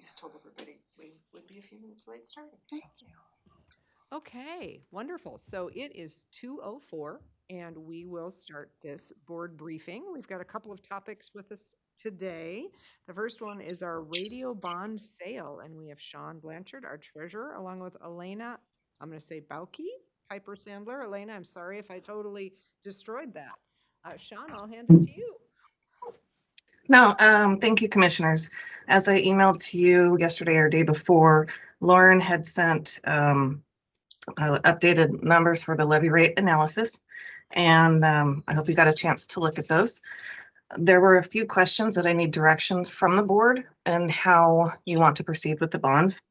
just told everybody we would be a few minutes late starting. Thank you. Okay, wonderful. So it is 2:04 and we will start this board briefing. We've got a couple of topics with us today. The first one is our radio bond sale, and we have Sean Blanchard, our treasurer, along with Elena, I'm going to say Bauke, Piper Sandler. Elena, I'm sorry if I totally destroyed that. Sean, I'll hand it to you. No, thank you, commissioners. As I emailed to you yesterday or day before, Lauren had sent updated numbers for the levy rate analysis, and I hope you got a chance to look at those. There were a few questions that I need directions from the board and how you want to proceed with the bonds.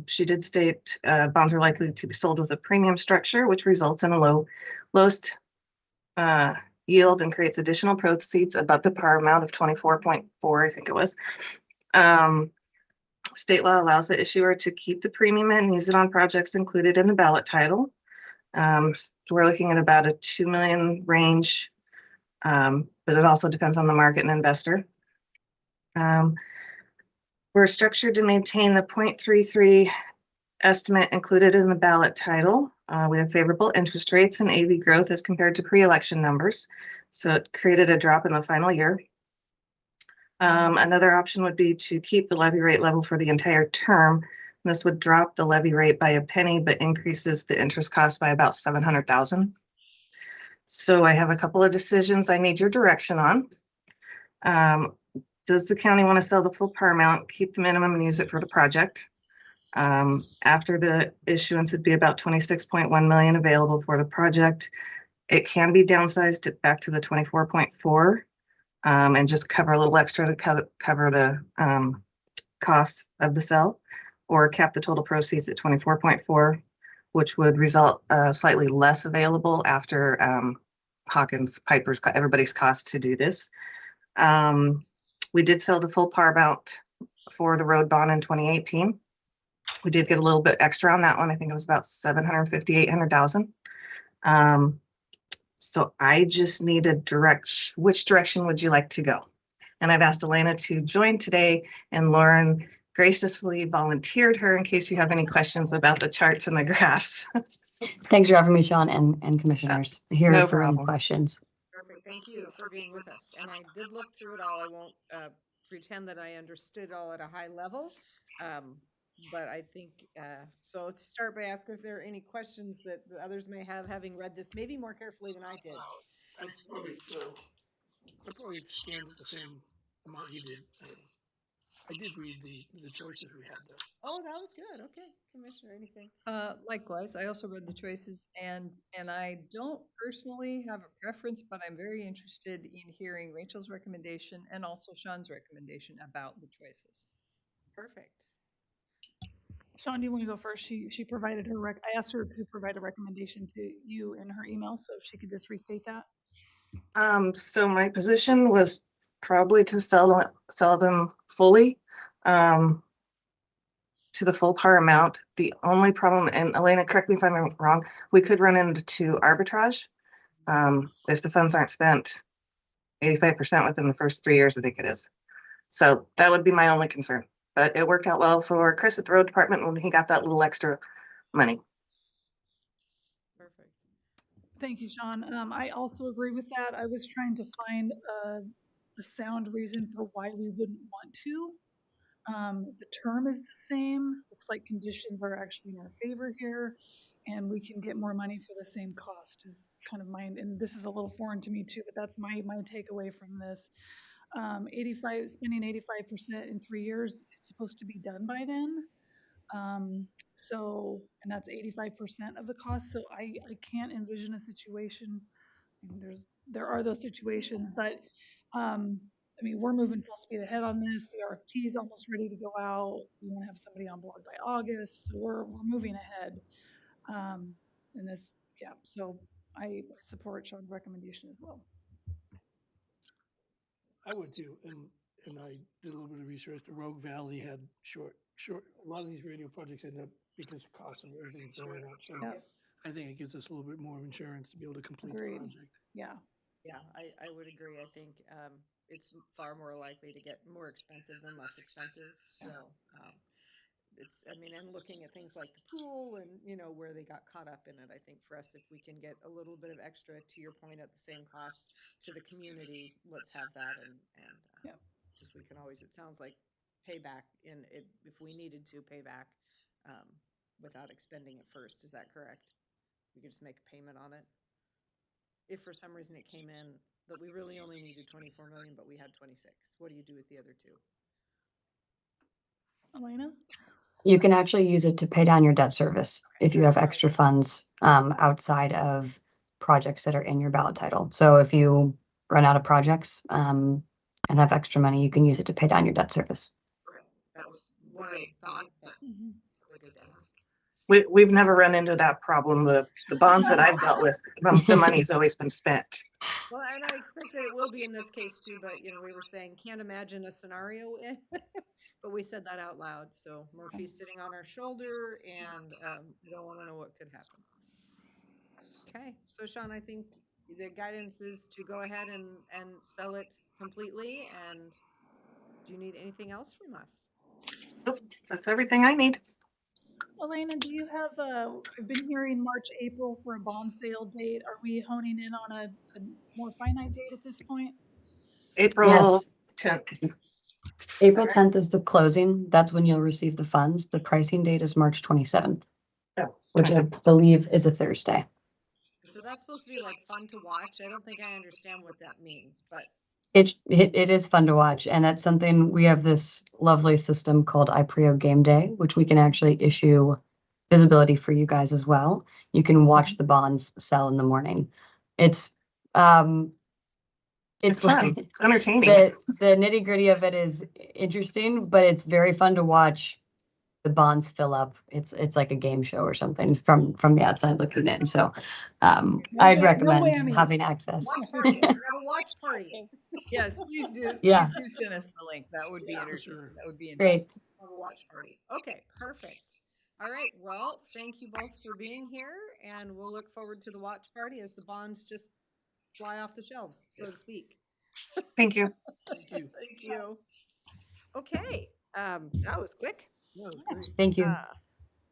She did state bonds are likely to be sold with a premium structure, which results in a lowest yield and creates additional proceeds above the par amount of 24.4, I think it was. State law allows the issuer to keep the premium and use it on projects included in the ballot title. We're looking at about a 2 million range, but it also depends on the market and investor. We're structured to maintain the 0.33 estimate included in the ballot title. We have favorable interest rates and AV growth as compared to pre-election numbers. So it created a drop in the final year. Another option would be to keep the levy rate level for the entire term. This would drop the levy rate by a penny, but increases the interest cost by about $700,000. So I have a couple of decisions I need your direction on. Does the county want to sell the full par amount, keep the minimum, and use it for the project? After the issuance, it'd be about 26.1 million available for the project. It can be downsized back to the 24.4 and just cover a little extra to cover the costs of the sale, or cap the total proceeds at 24.4, which would result slightly less available after Hawkins, Piper's, everybody's cost to do this. We did sell the full par amount for the road bond in 2018. We did get a little bit extra on that one. I think it was about 750, 800,000. So I just need a which direction would you like to go? And I've asked Elena to join today, and Lauren graciously volunteered her in case you have any questions about the charts and the graphs. Thanks for having me, Sean, and commissioners here no for problem. any questions. Perfect. Thank you for being with us. And I did look through it all. I won't pretend that I understood all at a high level. But I think, so let's start by asking if there are any questions that the others may have, having read this maybe more carefully than I did. I probably scanned it the same amount you did. I did read the choices we had though. Oh, that was good. Okay. Commissioner, anything? Likewise, I also read the choices, and I don't personally have a preference, but I'm very interested in hearing Rachel's recommendation and also Sean's recommendation about the choices. Perfect. Sean, do you want to go first? She provided her I asked her to provide a recommendation to you in her email, so if she could just restate that. So my position was probably to sell them fully to the full par amount. The only problem, and Elena, correct me if I'm wrong, we could run into arbitrage if the funds aren't spent 85% within the first 3 years, I think it is. So that would be my only concern. But it worked out well for Chris at the road department when he got that little extra money. Perfect. Thank you, Sean. I also agree with that. I was trying to find a sound reason for why we wouldn't want to. The term is the same. Looks like conditions are actually in our favor here, and we can get more money for the same cost is kind of mine. And this is a little foreign to me too, but that's my takeaway from this. Spending 85% in 3 years, it's supposed to be done by then. So, and that's 85% of the cost. So I can't envision a situation. I mean, there are those situations, but I mean, we're moving full speed ahead on this. The RFP is almost ready to go out. We want to have somebody on board by August. So we're moving ahead. And this, yeah. So I support Sean's recommendation as well. I would too, and I did a little bit of research. The Rogue Valley had short. A lot of these radio projects end up because of cost and everything going up. So Yep. I think it gives us a little bit more insurance to be able to complete Agreed. the project. Yeah. Yeah, I would agree. I think it's far more likely to get more expensive than less expensive. So, it's, I mean, and looking at things like the pool and, you know, where they got caught up in it, I think for us, if we can get a little bit of extra, to your point, at the same cost to the community, let's have that. And, Yep. because we can always, it sounds like payback in it, if we needed to pay back, without expending it first. Is that correct? We could just make a payment on it. If for some reason it came in that we really only needed 24 million, but we had 26, what do you do with the other two? Elena? You can actually use it to pay down your debt service if you have extra funds outside of projects that are in your ballot title. So if you run out of projects and have extra money, you can use it to pay down your debt service. That was what I thought, but Mhm. really good to ask. We've never run into that problem. The bonds that I've dealt with, the money's always been spent. Well, and I expect that it will be in this case too, but you know, we were saying, can't imagine a scenario in, but we said that out loud. So Murphy's sitting on our shoulder and we don't want to know what could happen. Okay, so Sean, I think the guidance is to go ahead and sell it completely. And do you need anything else from us? Nope, that's everything I need. Elena, do you have, I've been hearing March, April for a bond sale date. Are we honing in on a more finite date at this point? April Yes. 10th. April 10th is the closing. That's when you'll receive the funds. The pricing date is March 27th, Oh, which I believe is a Thursday. So that's supposed to be like fun to watch. I don't think I understand what that means, but It is fun to watch, and that's something we have this lovely system called iPrio Game Day, which we can actually issue visibility for you guys as well. You can watch the bonds sell in the morning. It's It's fun. like It's entertaining. the nitty gritty of it is interesting, but it's very fun to watch the bonds fill up. It's like a game show or something from the outside looking in. So I'd recommend whammies. having access. watch party. We're gonna have a watch party. Yes, please do. Yeah. Please do send us the link. That would be Yeah, for interesting. sure. That would be Great. interesting. Have a watch party. Okay, perfect. All right. Well, thank you both for being here, and we'll look forward to the watch party as the bonds just fly off the shelves, so to speak. Thank you. Thank you. Thank you. Okay, that was quick. No, it's great. Thank you.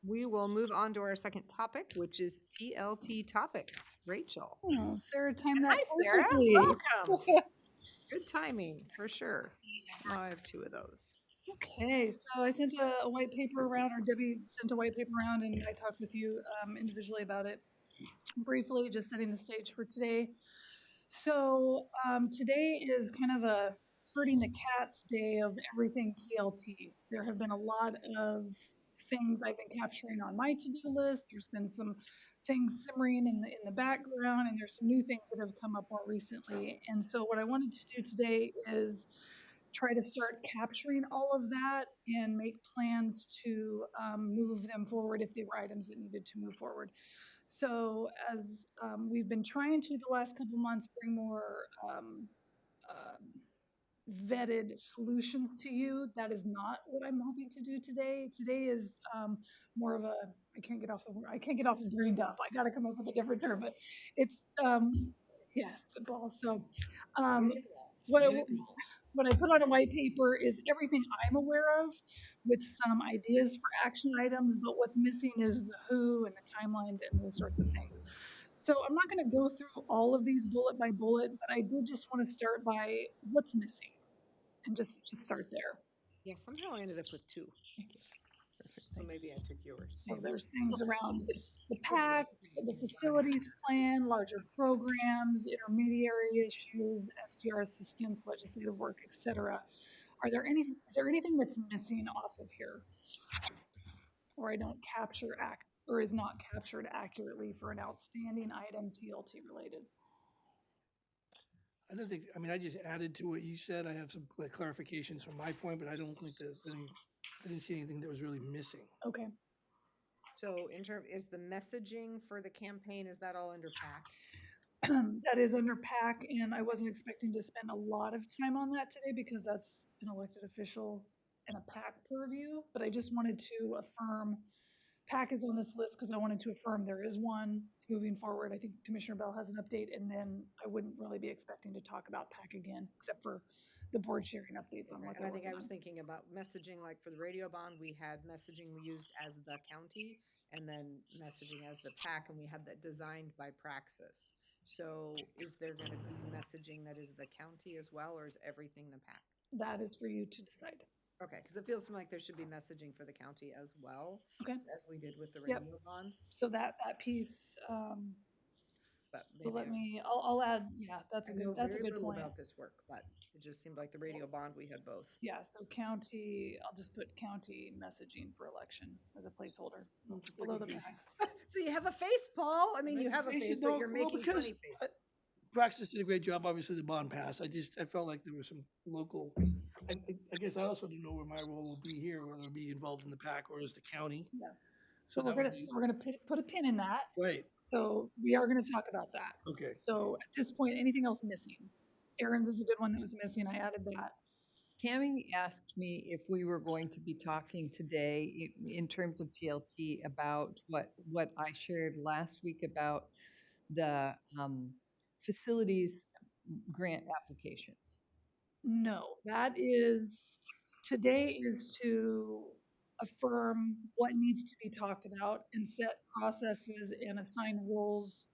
We will move on to our second topic, which is TLT topics. Rachel. Oh, Sarah timed that Hi, Sarah. perfectly. Welcome. Good timing, for sure. So now I have two of those. Okay, so I sent a white paper around, or Debbie sent a white paper around, and I talked with you individually about it briefly, just setting the stage for today. So today is kind of a herding the cats day of everything TLT. There have been a lot of things I've been capturing on my to-do list. There's been some things simmering in the background, and there's some new things that have come up more recently. And so what I wanted to do today is try to start capturing all of that and make plans to move them forward if they were items that needed to move forward. So as we've been trying to the last couple months bring more vetted solutions to you, that is not what I'm hoping to do today. Today is more of a I can't get off the brain dump. I got to come up with a different term, but it's yes, spitball. So what I put on a white paper is everything I'm aware of with some ideas for action items, but what's missing is the who and the timelines and those sorts of things. So I'm not going to go through all of these bullet by bullet, but I did just want to start by what's missing and just start there. Yeah, somehow I ended up with two. So maybe I took yours. So there's things around the PAC, the facilities plan, larger programs, intermediary issues, STR assistance, legislative work, etc. Is there anything that's missing off of here, or I don't capture or is not captured accurately for an outstanding item TLT related? I don't think, I mean, I just added to what you said. I have some like clarifications from my point, but I don't think I didn't see anything that was really missing. Okay. So is the messaging for the campaign, is that all under PAC? That is under PAC, and I wasn't expecting to spend a lot of time on that today because that's an elected official and a PAC purview, but I just wanted to affirm PAC is on this list because I wanted to affirm there is one. It's moving forward. I think Commissioner Bell has an update, and then I wouldn't really be expecting to talk about PAC again, except for the board sharing updates on what And they're I think working I was on. thinking about messaging, like for the radio bond, we had messaging we used as the county and then messaging as the PAC, and we had that designed by Praxis. So is there gonna be messaging that is the county as well, or is everything the PAC? That is for you to decide. Okay, because it feels to me like there should be messaging for the county as well, Okay. as we did with the Yep. radio bond, So that piece, but so let maybe. me, I'll add, yeah, that's I a know good, that's a very good little point. about this work, but it just seemed like the radio bond, we had both. Yeah, so county, I'll just put county messaging for election as a placeholder. Just Below like the it's PAC. easy. So you have a face, Paul. I mean, you Make have a faces, face, but no, you're well, making because funny faces. Praxis did a great job, obviously the bond passed, I felt like there was some local, I guess I also didn't know where my role will be here, whether it'll be involved in the PAC or as the county. Yeah. So So we're that would gonna, be, so we're gonna put a pin in that. right, So we are gonna talk about that. okay. So at this point, anything else missing? Aaron's is a good one that was missing. I added that. Cami asked me if we were going to be talking today in terms of TLT about what I shared last week about the facilities grant applications. No, that is, today is to affirm what needs to be talked about and set processes and assign roles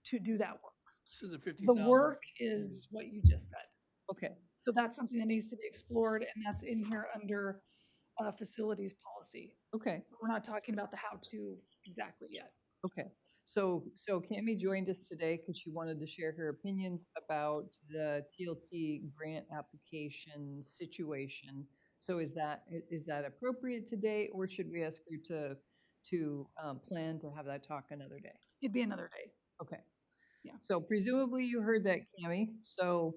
to do that work. This is a 50,000. The work is what you just said. Okay, So that's something that needs to be explored, and that's in here under facilities policy. okay, We're not talking about the how-to exactly yet. okay. So Cami joined us today because she wanted to share her opinions about the TLT grant application situation. So is that appropriate today, or should we ask her to plan to have that talk another day? It'd be another day. Okay. Yeah. So presumably you heard that, Cami. So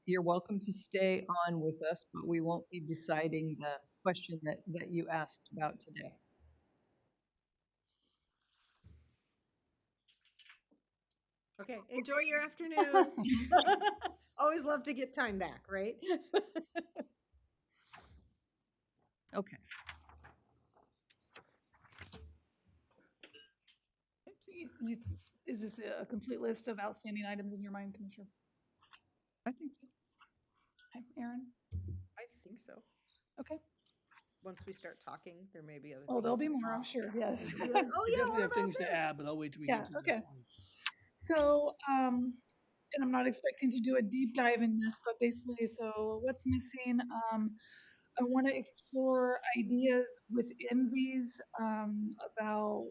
you're welcome to stay on with us, but we won't be deciding the question that you asked about today. Okay, enjoy your afternoon. Always love to get time back, right? Okay. Is this a complete list of outstanding items in your mind, Commissioner? I think so. Okay, Aaron? I think so. Okay. Once we start talking, there may be other. Oh, there'll be things that more, I'm pop. sure, yes. You'll be like, oh I yeah, definitely what have about things to this? add, but I'll wait till we Yeah, get to okay. that point. So, and I'm not expecting to do a deep dive in this, but basically, so what's missing? I want to explore ideas within these about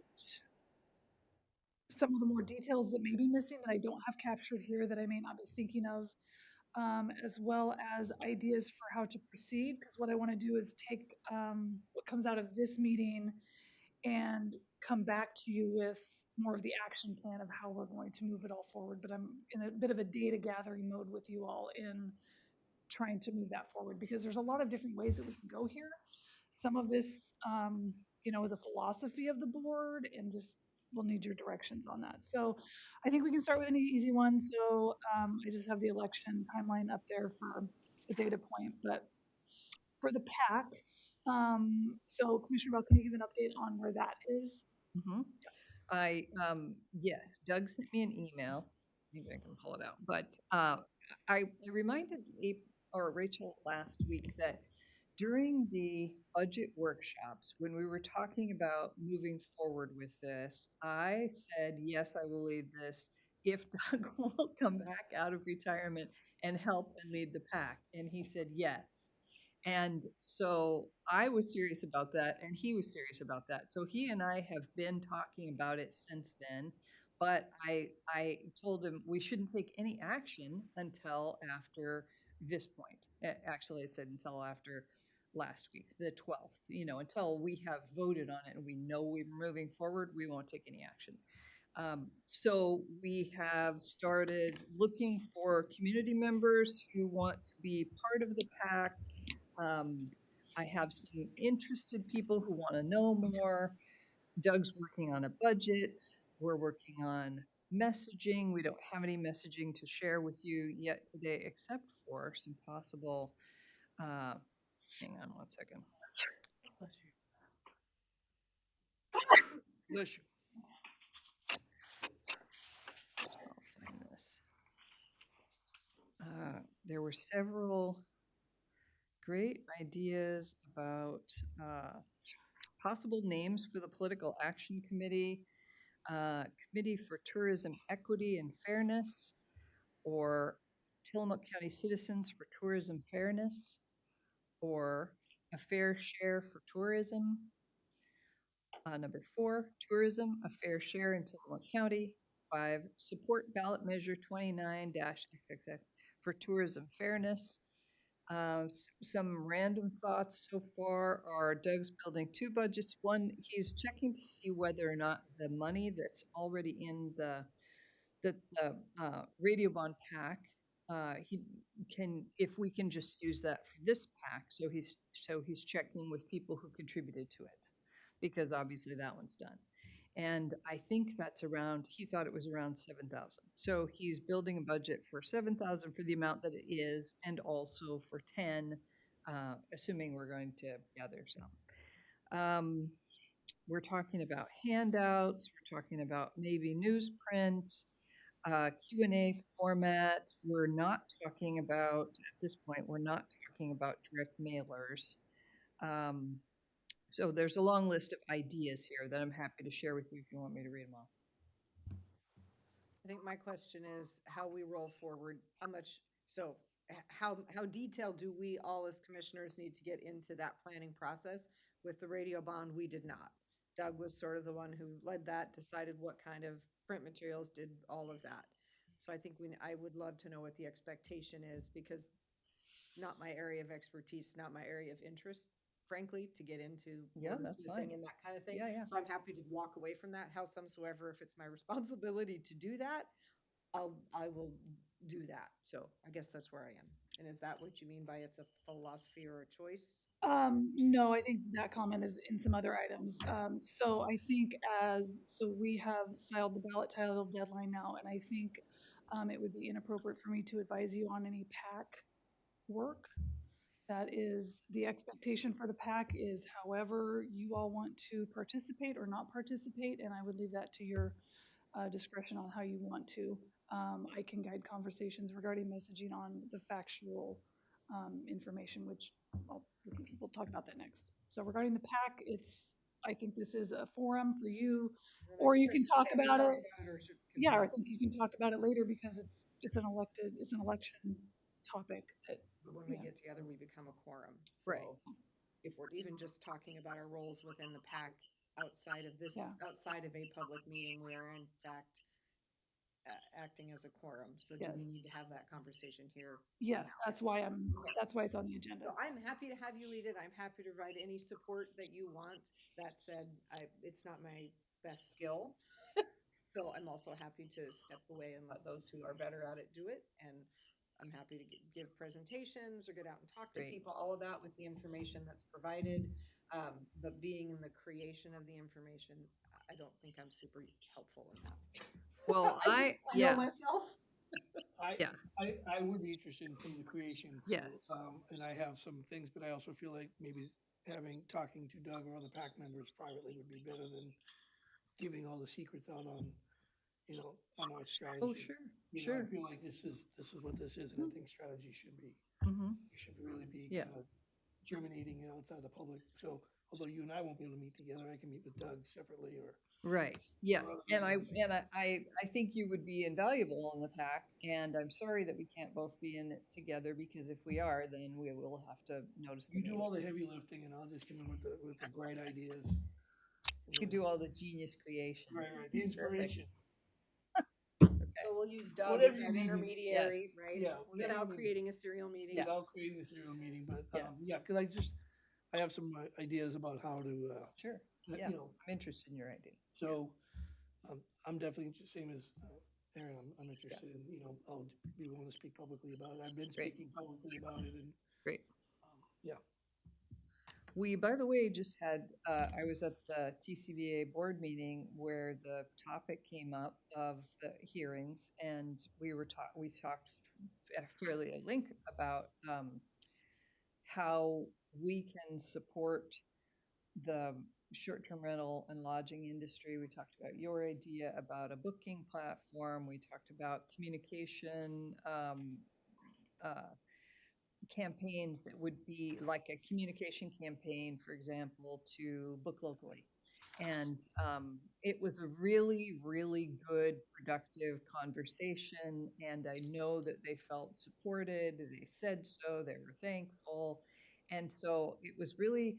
some of the more details that may be missing that I don't have captured here that I may not be thinking of, as well as ideas for how to proceed. Because what I want to do is take what comes out of this meeting and come back to you with more of the action plan of how we're going to move it all forward. But I'm in a bit of a data gathering mode with you all in trying to move that forward because there's a lot of different ways that we can go here. Some of this, is a philosophy of the board and just we'll need your directions on that. So I think we can start with an easy one. So I just have the election timeline up there for a data point, but for the PAC, so Commissioner Bell, can you give an update on where that is? Mm-hmm. Yes, Doug sent me an email. Maybe I can pull it out. But I reminded Rachel last week that during the budget workshops, when we were talking about moving forward with this, I said, yes, I will lead this if Doug will come back out of retirement and help and lead the PAC. And he said, yes. And so I was serious about that, and he was serious about that. So he and I have been talking about it since then, but I told him we shouldn't take any action until after this point. Actually, I said until after last week, the 12th, until we have voted on it and we know we're moving forward, we won't take any action. So we have started looking for community members who want to be part of the PAC. I have some interested people who want to know more. Doug's working on a budget. We're working on messaging. We don't have any messaging to share with you yet today, except for some possible, hang on one second. Bless you. Bless you. I'll find this. there were several great ideas about possible names for the Political Action Committee, Committee for Tourism Equity and Fairness, or Tillamook County Citizens for Tourism Fairness, or A Fair Share for Tourism. Number 4, Tourism, A Fair Share in Tillamook County. 5, Support Ballot Measure 29-XXX for Tourism Fairness. Some random thoughts so far are Doug's building 2 budgets. One, he's checking to see whether or not the money that's already in the radio bond pack, he can, if we can just use that for this pack. So he's checking with people who contributed to it, because obviously that one's done. And I think that's around, he thought it was around 7,000. So he's building a budget for 7,000 for the amount that it is, and also for 10, assuming we're going to gather some. We're talking about handouts, we're talking about maybe newsprint, Q&A format. We're not talking about, at this point, we're not talking about direct mailers. So there's a long list of ideas here that I'm happy to share with you if you want me to read them all. I think my question is how we roll forward, how detailed do we all as commissioners need to get into that planning process? With the radio bond, we did not. Doug was sort of the one who led that, decided what kind of print materials, did all of that. So I think I would love to know what the expectation is, because not my area of expertise, not my area of interest, frankly, to get into Yeah, that's wordsmithing fine. and that kind of thing. Yeah. So I'm happy to walk away from that howsomever. If it's my responsibility to do that, I will do that. So I guess that's where I am. And is that what you mean by it's a philosophy or a choice? No, I think that comment is in some other items. So I think we have filed the ballot title deadline now, and I think it would be inappropriate for me to advise you on any PAC work. That is, the expectation for the PAC is however you all want to participate or not participate, and I would leave that to your discretion on how you want to. I can guide conversations regarding messaging on the factual information, which we'll talk about that next. So regarding the PAC, I think this is a forum for you, or you can talk about it. Yeah, or I think you can talk about it later, because it's an election topic that. When we get together, we become a quorum. Right. So if we're even just talking about our roles within the PAC outside of this, Yeah. outside of a public meeting, we are in fact acting as a quorum. So do we Yes. need to have that conversation here? Yes, that's why it's on the agenda. So I'm happy to have you lead it. I'm happy to provide any support that you want. That said, it's not my best skill. So I'm also happy to step away and let those who are better at it do it. And I'm happy to give presentations or get out and talk to Great. people, all of that with the information that's provided. But being in the creation of the information, I don't think I'm super helpful in that. Well, I know myself. I would be interested in some of the creation. So, Yes. and I have some things, but I also feel like maybe talking to Doug or other PAC members privately would be better than giving all the secrets out on our strategy. Oh, sure, I feel like this is what this is, and I think strategy should be, Mm-hmm. you should really be Yeah. kind of germinating it outside the public. So although you and I won't be able to meet together, I can meet with Doug separately or. Right. Yes. other And members. I think you would be invaluable on the PAC, and I'm sorry that we can't both be in it together, because if we are, then we will have to notice. You do all the heavy lifting, and I'll just come in with the bright ideas. You do all the genius creations. Right, the inspiration. So we'll use Doug Whatever as you that need. intermediary, Yes. right? Yeah, Without whatever you need. creating a serial meeting. Without creating a serial meeting, but Yes. because I have some ideas about how to, Sure. Yeah. I'm interested in your ideas. So I'm definitely same as Aaron. I'm interested in, I'll be willing to speak publicly about it. I've been Great. speaking publicly about it, and Great. yeah. We, by the way, just had, I was at the TCVA board meeting where the topic came up of the hearings, and we talked fairly at length about how we can support the short-term rental and lodging industry. We talked about your idea about a booking platform. We talked about communication campaigns that would be like a communication campaign, for example, to book locally. And it was a really, really good, productive conversation. And I know that they felt supported. They said so. They were thankful. And so it was really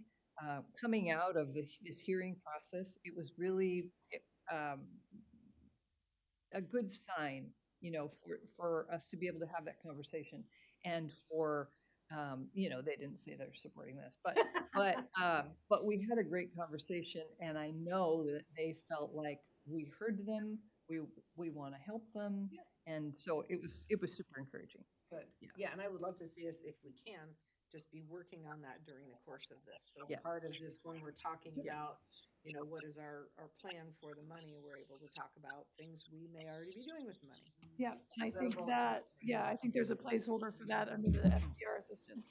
coming out of this hearing process. It was really um, a good sign, for us to be able to have that conversation, and for they didn't say they're supporting this, but we had a great conversation, and I know that they felt like we heard them, we want to help them, and so it was super encouraging. Good. Yeah, and I would love to see us, if we can, just be working on that during the course of this. So Yeah. part of this, when we're talking Yeah. about, what is our plan for the money, we're able to talk about things we may already be doing with the money. Yeah, and I Those think all that, things. yeah, I think there's a placeholder for that under the STR assistance.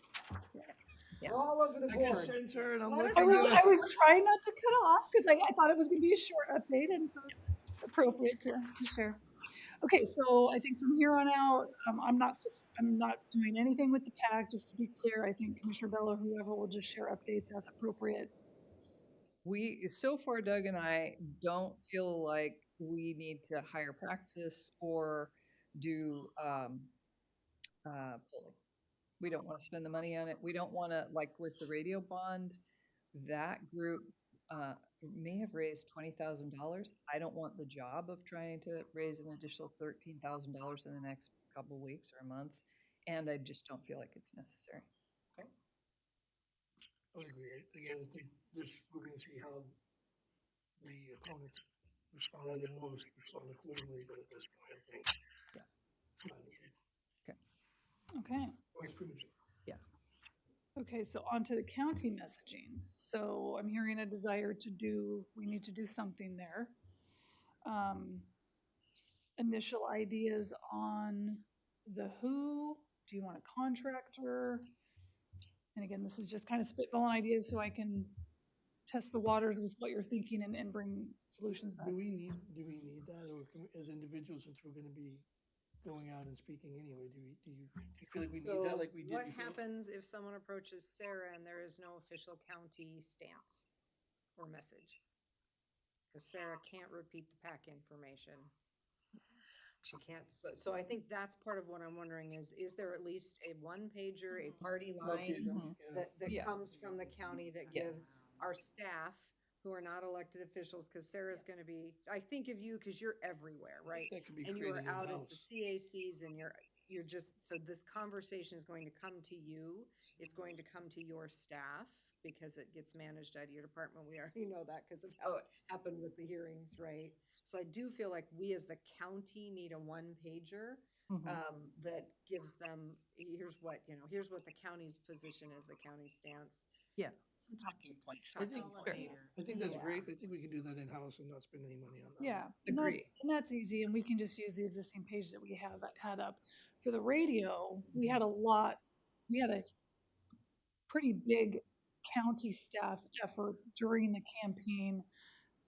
Yeah. All over the I can board. sense her and I'm Let us looking know. at I was trying not to cut off because I thought it was going to be a short update, and so it's appropriate to share. Okay, so I think from here on out, I'm not doing anything with the PAC. Just to be clear, I think Commissioner Bella, whoever, will just share updates as appropriate. So far, Doug and I don't feel like we need to hire practice or do polling. We don't want to spend the money on it. We don't want to, like with the radio bond, that group may have raised $20,000. I don't want the job of trying to raise an additional $13,000 in the next couple of weeks or a month, and I just don't feel like it's necessary. I would agree. Again, I think we're going to see how the opponents respond, and we'll respond accordingly, but at this point, I think it's not needed. Okay. Or it's premature. Okay, so on to the county messaging. So I'm hearing a desire we need to do something there. Initial ideas on the who. Do you want a contractor? And again, this is just kind of spitballing ideas so I can test the waters with what you're thinking and bring solutions back. Do we need that, or as individuals, since we're going to be going out and speaking anyway, do you feel like we need that, like we did What before? happens if someone approaches Sarah and there is no official county stance or message? Because Sarah can't repeat the PAC information. She can't, so I think that's part of what I'm wondering is there at least a one pager, a party Okay, line that Yeah. comes from the county that gives our staff who are not elected officials, because Sarah's gonna be, I think of you because you're everywhere, right? That could be And you are created out at the in-house. CACs and you're just, so this conversation is going to come to you. It's going to come to your staff because it gets managed out of your department. We already know that because of how it happened with the hearings, right? So I do feel like we as the county need a one pager that gives them, here's what the county's position is, the county stance. Some talking points. I think, Elevator. I think that's Yeah. great. I think we can do that in-house and not spend any money on that. Yeah, Agree. and that's easy, and we can just use the existing page that we had up. For the radio, we had a pretty big county staff effort during the campaign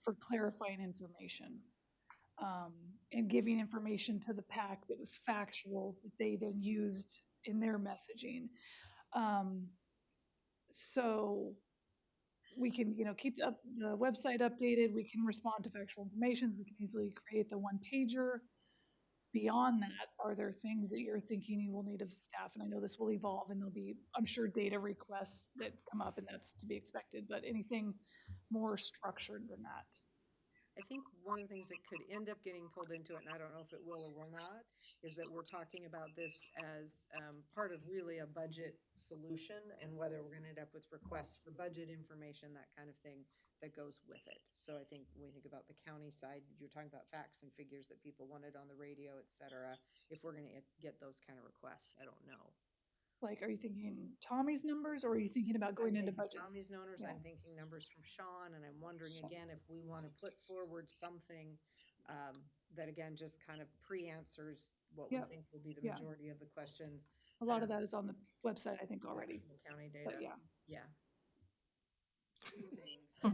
for clarifying information. And giving information to the PAC that was factual that they then used in their messaging. So we can, keep the website updated. We can respond to factual information. We can easily create the one pager. Beyond that, are there things that you're thinking you will need of staff? And I know this will evolve, and there'll be, I'm sure, data requests that come up, and that's to be expected. But anything more structured than that? I think one of the things that could end up getting pulled into it, and I don't know if it will or will not, is that we're talking about this as part of really a budget solution, and whether we're gonna end up with requests for budget information, that kind of thing that goes with it. So I think when we think about the county side, you're talking about facts and figures that people wanted on the radio, et cetera. If we're gonna get those kind of requests, I don't know. Like, are you thinking Tommy's numbers, or are you thinking about going into budgets? Tommy's numbers, Yeah. I'm thinking numbers from Sean, and I'm wondering again if we want to put forward something that again just kind of pre-answers what we Yep. think will be the Yeah. majority of the questions. A lot of that is on the website, I think, already. From the county data. But yeah. Yeah. Two things. So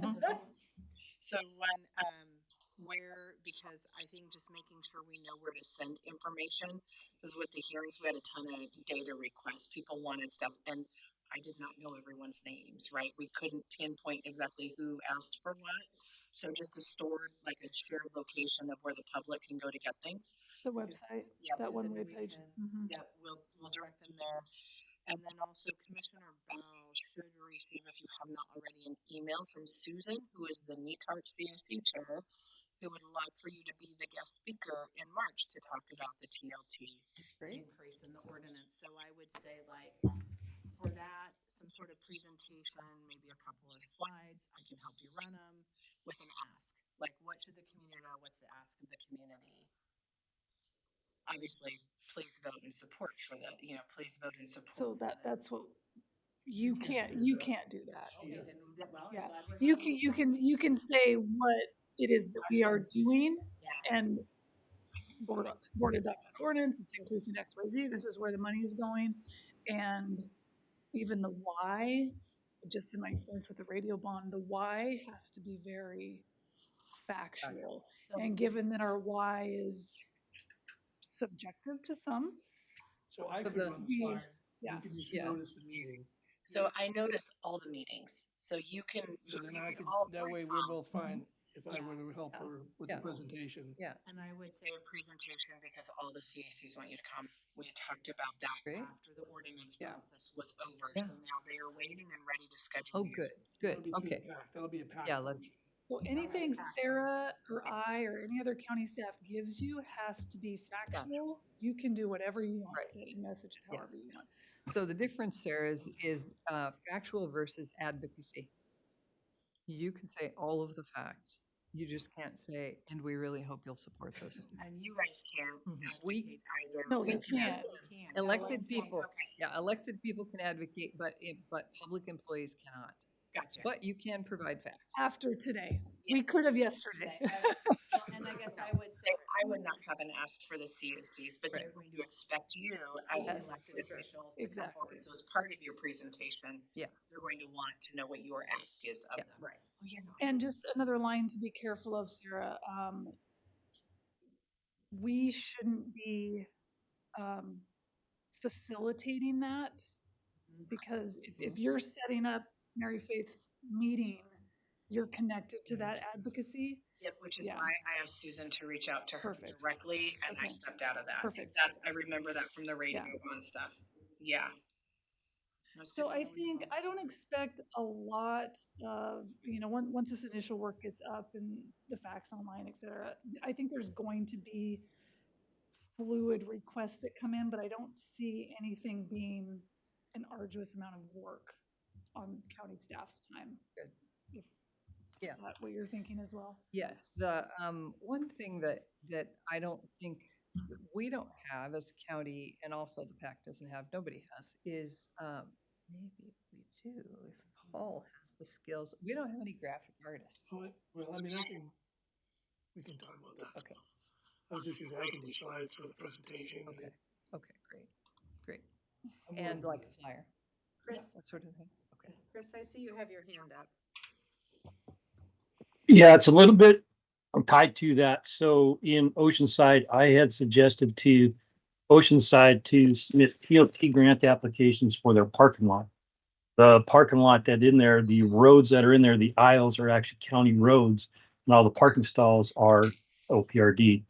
one, where, because I think just making sure we know where to send information, because with the hearings, we had a ton of data requests. People wanted stuff, and I did not know everyone's names, right? We couldn't pinpoint exactly who asked for what. So just a stored, like a shared location of where the public can go to get things. The website, Yep, that so one then way we page. can- Mhm. Yep, we'll direct them there. And then also Commissioner Bow should receive, if you have not already, an email from Susan, who is the NETARC COC chair, who would love for you to be the guest speaker in March to talk about the TLT Great. increase in the ordinance. So I would say like for that, some sort of presentation, maybe a couple of slides, I can help you run them with an ask. Like what should the community know? What's the ask of the community? Obviously, please vote in support for the, please vote in support. So for this. that's what, you can't do that. Okay, then, well, I'm Yeah, glad we're you having can, this you can say what it is that we are doing Yeah. and board adopted ordinance, it's increasing X, Y, Z, this is where the money is going. And even the why, just in my experience with the radio bond, the why has to be very factual. So- And given that our why is subjective to some, So I So could the- run the the- slide. yeah. You could just Yeah. notice the meeting. So I notice all the meetings, so you can. So then you I can could, all that three way we're come. both fine if I Yeah. were to help her with the Yeah. presentation. Yeah. And I would say a presentation because all the CACs want you to come. We talked about that Great. after the ordinance Yeah. process was over. Yeah. So now they are waiting and ready to schedule. Oh, you. good, That'll good, be through the okay. PAC. That'll be a PAC. Yeah, phone let's- meeting. so anything Sarah or I or any other county staff gives you has to be factual. You can do whatever you want Right. with it and message it Yeah. however you want. So the difference, Sarah, is factual versus advocacy. You can say all of the facts. You just can't say, and we really hope you'll support this. And you guys can't. Mhm. We- advocate either. No, We they can't. We can't. Elected That's what I'm saying. people. Okay, Yeah, elected people can advocate, but public employees cannot. gotcha. But you can provide facts. After today, we Yes. could have yesterday. Well, and I guess I would say, I would not have an ask for the COCs, but they're going to expect you as the Yes. elected officials to come Exactly. forward. So as part of your presentation, Yeah. they're going to want to know what your ask is of Yeah. them. Right. Oh, yeah, no. And just another line to be careful of, Sarah. We shouldn't be facilitating that, because if you're setting up Mary Faith's meeting, you're connected to that advocacy. Yep, which is Yeah. why I asked Susan to reach out to her Perfect. directly, and I Okay. stepped out of that. Perfect. That's, I remember that from the radio Yeah. on stuff. Yeah. That's So good to I know when you're think, on I this. don't expect a lot of, once this initial work gets up and the facts online, et cetera, I think there's going to be fluid requests that come in, but I don't see anything being an arduous amount of work on county staff's time. Good. If- Yeah. Is that what you're thinking as well? Yes, the one thing that I don't think we don't have as a county, and also the PAC doesn't have, nobody has, is maybe we do if Paul has the skills. We don't have any graphic artists. Well, I mean, we can talk about that. Okay. I was just gonna say, I can do slides for the presentation. Okay. Okay, great. I'm And willing like to- a flyer, Chris, that sort of thing. Okay. Chris, I see you have your hand up. Yeah, it's a little bit tied to that. So in Oceanside, I had suggested to Oceanside to submit TOT grant applications for their parking lot. The parking lot that in there, the roads that are in there, the aisles are actually county roads, and all the parking stalls are OPRD.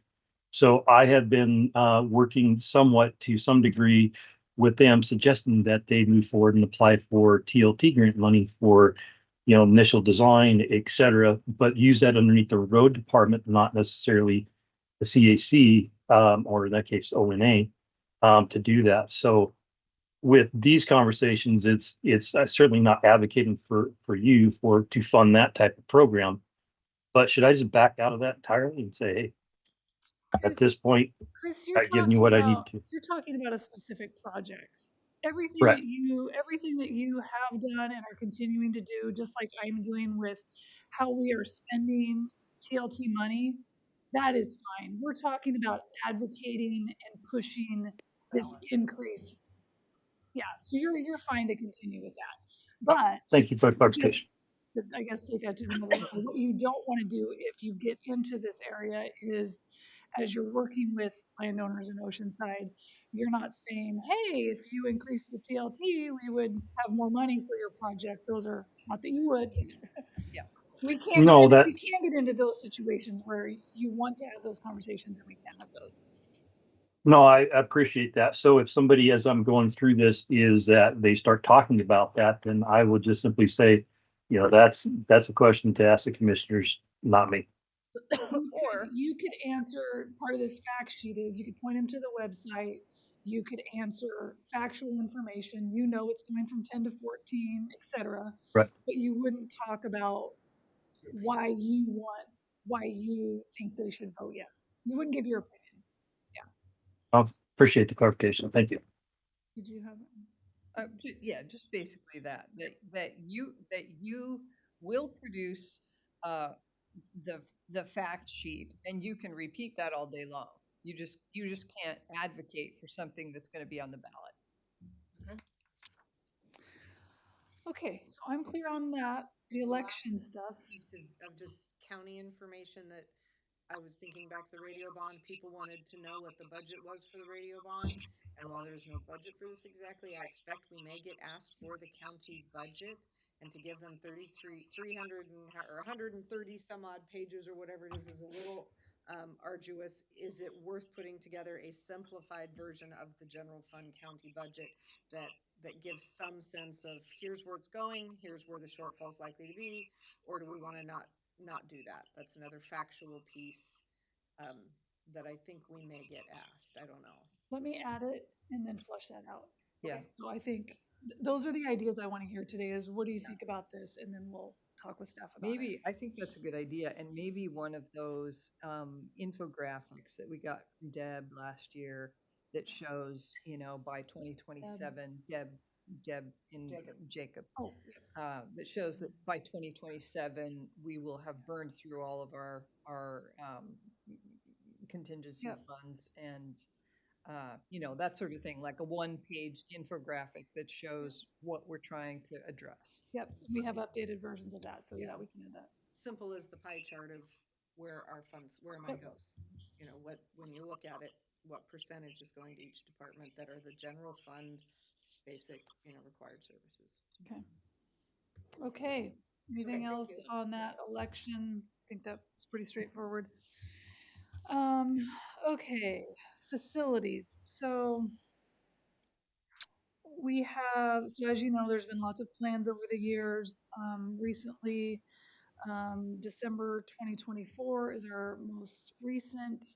So I have been working somewhat to some degree with them, suggesting that they move forward and apply for TLT grant money for, initial design, et cetera, but use that underneath the road department, not necessarily the CAC, or in that case, ONA, to do that. So with these conversations, it's certainly not advocating for you to fund that type of program. But should I just back out of that entirely and say, hey, at this point, Chris, you're I've given you what I need about, to. you're talking about a specific project. Everything Correct. everything that you have done and are continuing to do, just like I'm doing with how we are spending TLT money, that is fine. We're talking about advocating and pushing this increase. Yeah, so you're fine to continue with that. But Thank you for the clarification. to, I guess, take that to the middle. So what you don't want to do if you get into this area is, as you're working with landowners in Oceanside, you're not saying, hey, if you increase the TLT, we would have more money for your project. Those are, not that you would. Yeah. We can't, No, get into, that- we can't get into those situations where you want to have those conversations and we can't have those. No, I appreciate that. So if somebody, as I'm going through this, is that they start talking about that, then I will just simply say, you know, that's a question to ask the commissioners, not me. Or You could answer, part of this fact sheet is you could point them to the website. You could answer factual information. You know it's going from 10 to 14, et cetera. Right. But you wouldn't talk about why you think they should vote yes. You wouldn't give your opinion. I appreciate the clarification. Thank you. Did you have? yeah, just basically that you will produce the fact sheet, and you can repeat that all day long. You just can't advocate for something that's going to be on the ballot. Okay, so I'm clear on that. The election stuff. Piece of just county information that I was thinking back to the radio bond, people wanted to know what the budget was for the radio bond. And while there's no budget for this exactly, I expect we may get asked for the county budget, and to give them 300 or 130 some odd pages or whatever it is a little arduous. Is it worth putting together a simplified version of the general fund county budget that gives some sense of here's where it's going, here's where the shortfall's likely to be, or do we want to not do that? That's another factual piece that I think we may get asked. I don't know. Let me add it and then flush that out. Yeah. Okay, so I think those are the ideas I want to hear today is what do you think about this? And then we'll talk with staff about it. Maybe, I think that's a good idea, and maybe one of those infographics that we got from Deb last year that shows, you know, by 2027, Deb and Jacob, Oh, that shows that by 2027 we will have burned through all of our contingency Yep. funds and you know, that sort of thing, like a one-page infographic that shows what we're trying to address. yep, we have updated versions of that, so yeah, we can do that. Simple as the pie chart of where our funds, where money goes. You know, when you look at it, what percentage is going to each department that are the general fund, basic, you know, required services. Okay, anything thank else you. on that election? I think that's pretty straightforward. Okay, facilities. So we have, so as you know, there's been lots of plans over the years. Recently, December 2024 is our most recent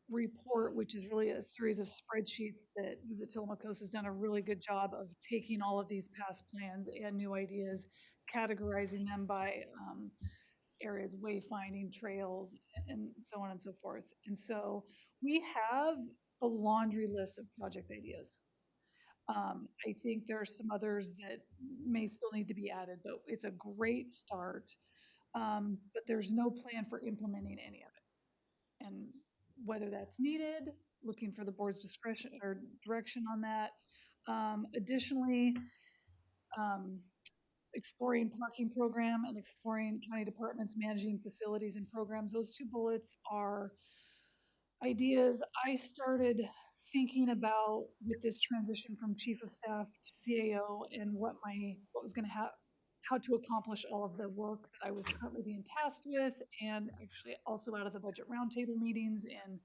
report, which is really a series of spreadsheets that Visit Tillamookos has done a really good job of taking all of these past plans and new ideas, categorizing them by areas, wayfinding, trails, and so on and so forth. And so we have a laundry list of project ideas. I think there are some others that may still need to be added, but it's a great start. But there's no plan for implementing any of it. And whether that's needed, looking for the board's discretion or direction on that. Additionally, exploring parking program and exploring county departments managing facilities and programs. Those two bullets are ideas I started thinking about with this transition from chief of staff to CAO and what was going to have, how to accomplish all of the work that I was currently being tasked with, and actually also out of the budget roundtable meetings and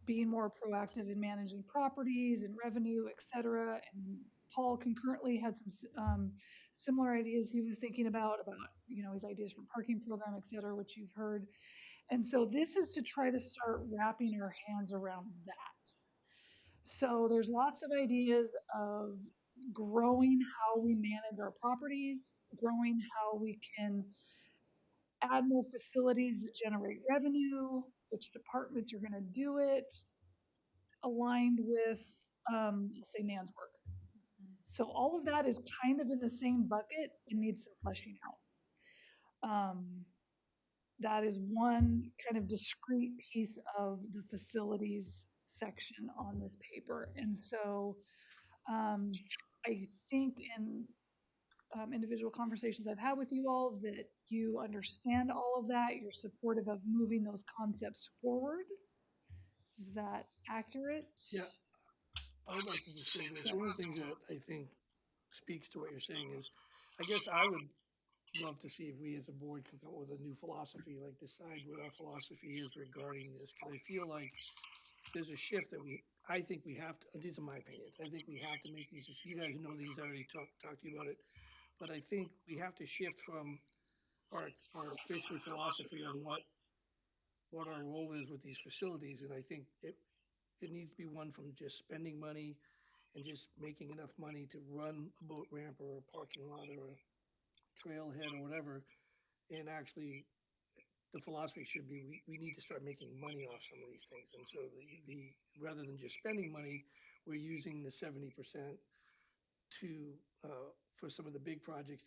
being more proactive in managing properties and revenue, et cetera. And Paul concurrently had some similar ideas he was thinking about, you know, his ideas for parking program, et cetera, which you've heard. And so this is to try to start wrapping our hands around that. So there's lots of ideas of growing how we manage our properties, growing how we can add more facilities that generate revenue, which departments are going to do it, aligned with, say, Nan's work. So all of that is kind of in the same bucket and needs some fleshing out. That is one kind of discrete piece of the facilities section on this paper. And so I think in individual conversations I've had with you all, that you understand all of that, you're supportive of moving those concepts forward. Is that accurate? Yeah, I would like to just say this. One of the things that I think speaks to what you're saying is, I guess I would love to see if we as a board can come up with a new philosophy, like decide what our philosophy is regarding this. Cause I feel like there's a shift that I think we have to, these are my opinions. I think we have to make these, you guys know these, I already talked to you about it. But I think we have to shift from our basically philosophy on what our role is with these facilities. And I think it needs to be one from just spending money and just making enough money to run a boat ramp or a parking lot or a trailhead or whatever. And actually, the philosophy should be we need to start making money off some of these things. And so the rather than just spending money, we're using the 70% to for some of the big projects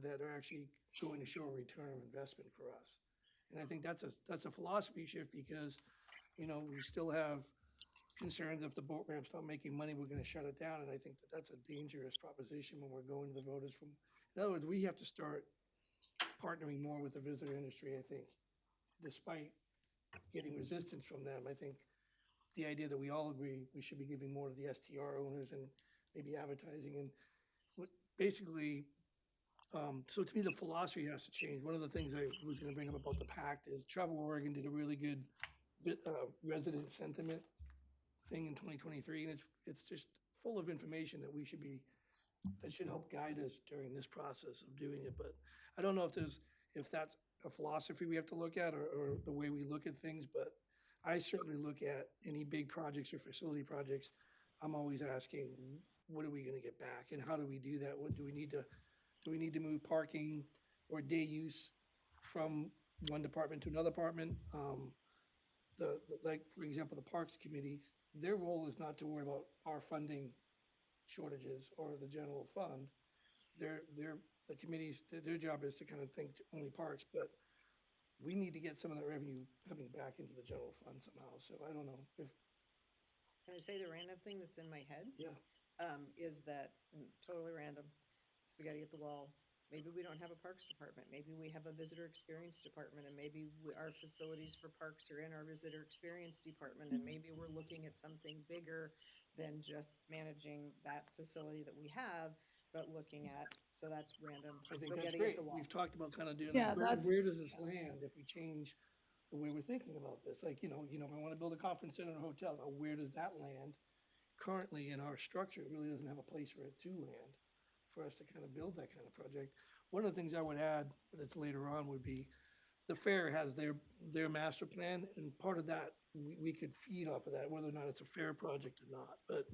that are actually going to show a return of investment for us. And I think that's a philosophy shift, because we still have concerns if the boat ramp's not making money, we're going to shut it down. And I think that's a dangerous proposition when we're going to the voters from. In other words, we have to start partnering more with the visitor industry. I think, despite getting resistance from them, I think the idea that we all agree we should be giving more to the STR owners and maybe advertising and basically. So to me, the philosophy has to change. One of the things I was going to bring up about the PACT is Travel Oregon did a really good resident sentiment thing in 2023, and it's just full of information that should help guide us during this process of doing it. But I don't know if that's a philosophy we have to look at, or the way we look at things. But I certainly look at any big projects or facility projects. I'm always asking, what are we going to get back, and how do we do that? What do we need to? Do we need to move parking or day use from one department to another department? Like, for example, the Parks Committees, their role is not to worry about our funding shortages or the general fund. The committees, their job is to kind of think only parks, but we need to get some of that revenue coming back into the general fund somehow. So I don't know if. Can I say the random thing that's in my head? Yeah. Is that totally random? Spaghetti at the wall. Maybe we don't have a parks department. Maybe we have a visitor experience department, and maybe our facilities for parks are in our visitor experience department, and maybe we're looking at something bigger than just managing that facility that we have, but looking at, so that's random. I think that's Spaghetti great. at the wall. We've talked about kind of doing Yeah, like, where that's- does this land if we change the way we're thinking about this? Like, I want to build a conference center or a hotel. Now, where does that land? Currently in our structure, it really doesn't have a place for it to land for us to kind of build that kind of project. One of the things I would add, but it's later on, would be the fair has their master plan, and part of that, we could feed off of that, whether or not it's a fair project or not. But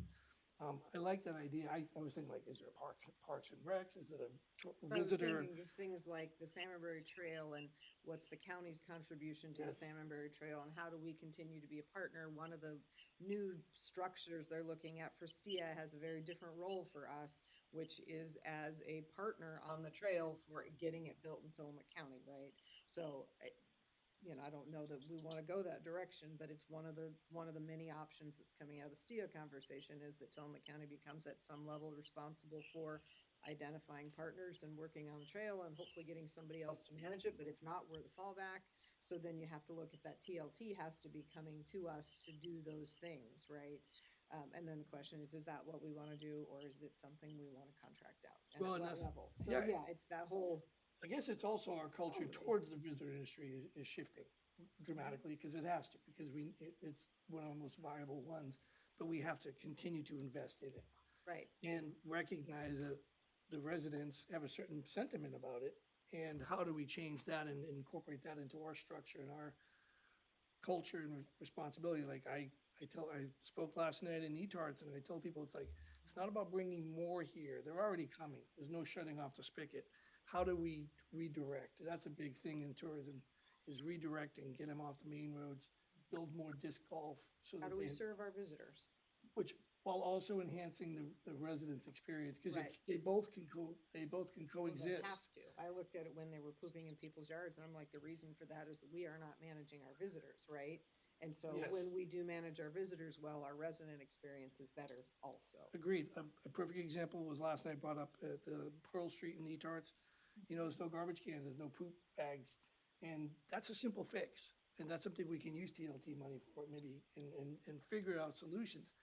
I like that idea. I was thinking, like, is there a Parks and Recs? Is it a So I was visitor? thinking of things like the Salmonberry Trail, and what's the county's contribution to the Yes. Salmonberry Trail, and how do we continue to be a partner? One of the new structures they're looking at for STIA has a very different role for us, which is as a partner on the trail for getting it built in Tillamook County, right? So, I don't know that we want to go that direction, but it's one of the many options that's coming out of the STIA conversation, is that Tillamook County becomes at some level responsible for identifying partners and working on the trail, and hopefully getting somebody else to manage it. But if not, we're the fallback. So then you have to look at that TLT has to be coming to us to do those things, right? And then the question is that what we want to do, or is it something we want to contract out? And Well, at and what that's- level? So yeah. yeah, it's that whole. I guess it's also our culture Totally. towards the visitor industry is shifting dramatically, because it has to, because it's one of the most viable ones, but we have to continue to invest in it Right. and recognize that the residents have a certain sentiment about it. And how do we change that and incorporate that into our structure and our culture and responsibility? Like I spoke last night in ETARTS, and I told people, it's not about bringing more here. They're already coming. There's no shutting off the spigot. How do we redirect? That's a big thing in tourism, is redirecting, get them off the main roads, build more disc golf. So How that do we they, serve our visitors? which, while also enhancing the residents' experience, because Right. they both can Well, coexist. they have to. I looked at it when they were pooping in people's yards, and I'm like, the reason for that is that we are not managing our visitors, right? And so Yes. when we do manage our visitors well, our resident experience is better also. agreed. A perfect example was last night brought up at the Pearl Street in Etarts. You know, there's no garbage cans, there's no poop bags. And that's a simple fix. And that's something we can use TLT money for maybe and figure out solutions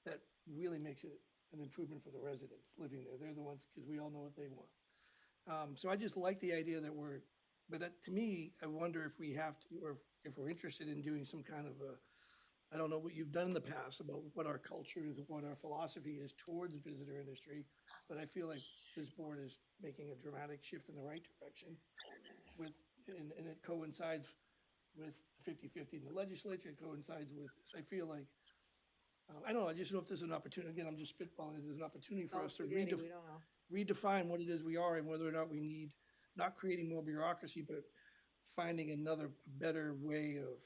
that really makes it an improvement for the residents living there. They're the ones, because we all know what they want. So I just like the idea that but that, to me, I wonder if we have to, or if we're interested in doing some kind of I don't know what you've done in the past about what our culture is, what our philosophy is towards visitor industry, but I feel like this board is making a dramatic shift in the right direction and it coincides with 50-50 in the legislature, it coincides with this. I feel like, I don't know, I just know if there's an opportunity, again, I'm just spitballing, there's an opportunity for us to redefine what it is we are and whether or not we need, not creating more bureaucracy, but finding another better way of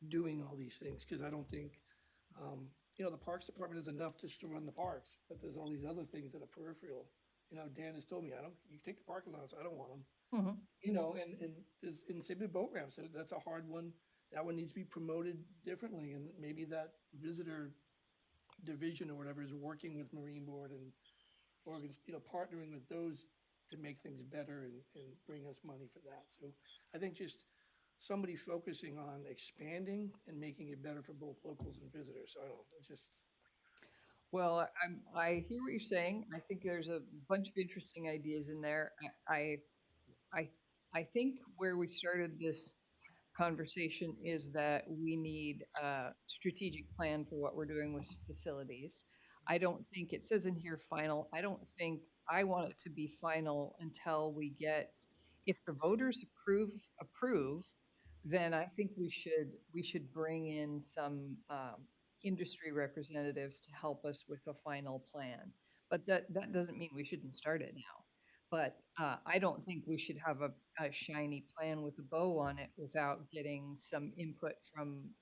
doing all these things, because I don't think, you know, the Parks Department is enough just to run the parks, but there's all these other things that are peripheral. You know, Dan has told me, you take the parking lots, I don't want them. You know, and there's, and same with boat ramps, that's a hard one. That one needs to be promoted differently, and maybe that visitor division or whatever is working with Marine Board and organs, you know, partnering with those to make things better and bring us money for that. So I think just somebody focusing on expanding and making it better for both locals and visitors. So I don't know, it's just. Well, I hear what you're saying. I think there's a bunch of interesting ideas in there. I think where we started this conversation is that we need a strategic plan for what we're doing with facilities. I don't think it says in here final. I don't think I want it to be final until we get, if the voters approve, then I think we should bring in some industry representatives to help us with a final plan. But that doesn't mean we shouldn't start it now. But I don't think we should have a shiny plan with a bow on it without getting some input from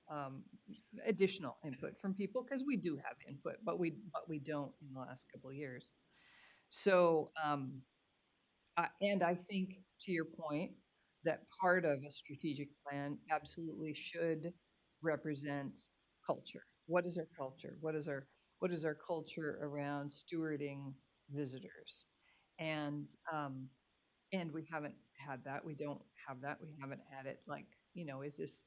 additional input from people, because we do have input, but we don't in the last couple of years. So and I think, to your point, that part of a strategic plan absolutely should represent culture. What is our culture? What is our culture around stewarding visitors? And we haven't had that. We don't have that. We haven't had it. Like, you know, is this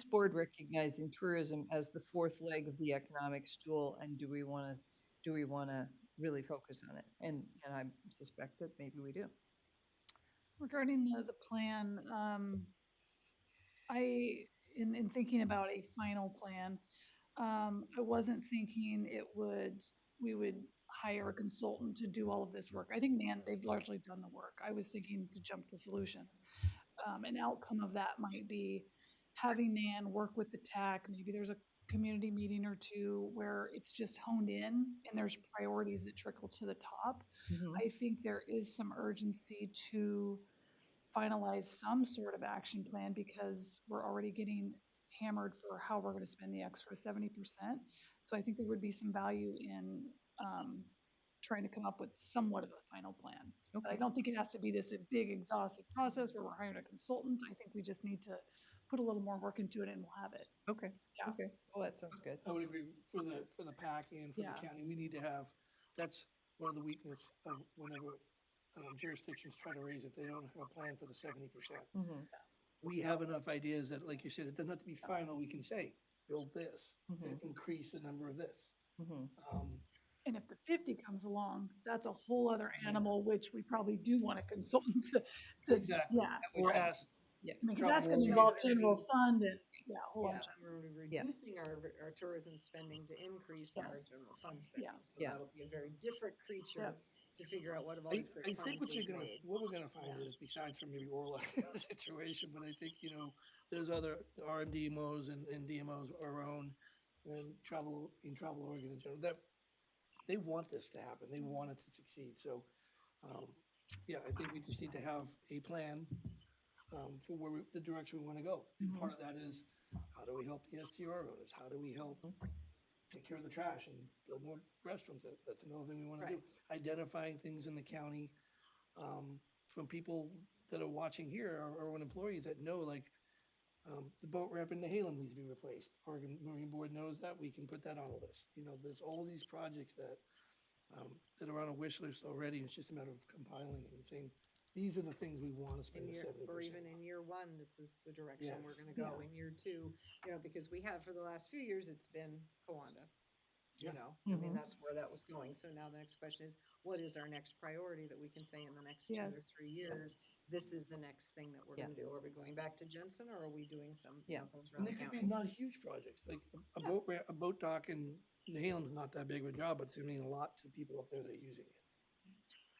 board recognizing tourism as the fourth leg of the economic stool, and do we want to really focus on it? And I suspect that maybe we do. Regarding the plan, in thinking about a final plan, I wasn't thinking we would hire a consultant to do all of this work. I think, they've largely done the work. I was thinking to jump to solutions. An outcome of that might be having Nan work with the TAC. Maybe there's a community meeting or two where it's just honed in and there's priorities that trickle to the top. I think there is some urgency to finalize some sort of action plan, because we're already getting hammered for how we're going to spend the extra 70%. So I think there would be some value in trying to come up with somewhat of a final plan. Okay. But I don't think it has to be this big exhaustive process where we're hiring a consultant. I think we just need to put a little more work into it and we'll have it. Okay. Yeah. Okay. Well, that sounds good. I would agree for the PAC and for the county. We need to have, that's one of the weakness of whenever jurisdictions try to raise it, they don't have a plan for the 70%. We have enough ideas that, like you said, it doesn't have to be final. We can say, build this, increase the number of this. And if the 50 comes along, that's a whole other animal, which we probably do want a consultant to Exactly. yeah. Or ask. Yeah. Because that's going to involve general fund and a whole bunch of. We're reducing our tourism spending to increase our general fund spending. So that'll be a very different creature to figure out what of all these I think what we're gonna find is, besides from maybe Orla situation, but I think, you know, there's other RMDMOs and DMOs, our own, and Travel Oregon in general, that they want this to happen. They want it to succeed. So, I think we just need to have a plan for the direction we want to go. And part of that is, how do we help the STR owners? How do we help take care of the trash and build more restrooms? That's another thing we want to do. Identifying things in the county from people that are watching here, our own employees that know, like, The boat ramp in Nehalem needs to be replaced. Oregon Marine Board knows that. We can put that on a list. You know, there's all these projects that are on a wish list already. It's just a matter of compiling it and saying, these are the things we want to spend in the year, 70%. or even in year one, this is the direction we're Yes. gonna go. In year two, you know, because we have for the last few years, it's been Coanda. You Yeah. know, I mean, that's where that was going. So now the next question is, what is our next priority that we can say in the next 2 or Yes. 3 years? This is the next thing that we're Yeah. gonna do. Are we going back to Jensen or are we doing some, you Yeah. know, things And around they the could be county? not huge projects, like a boat dock in Nehalem's not that big of a job, but it's gonna mean a lot to people up there that are using it.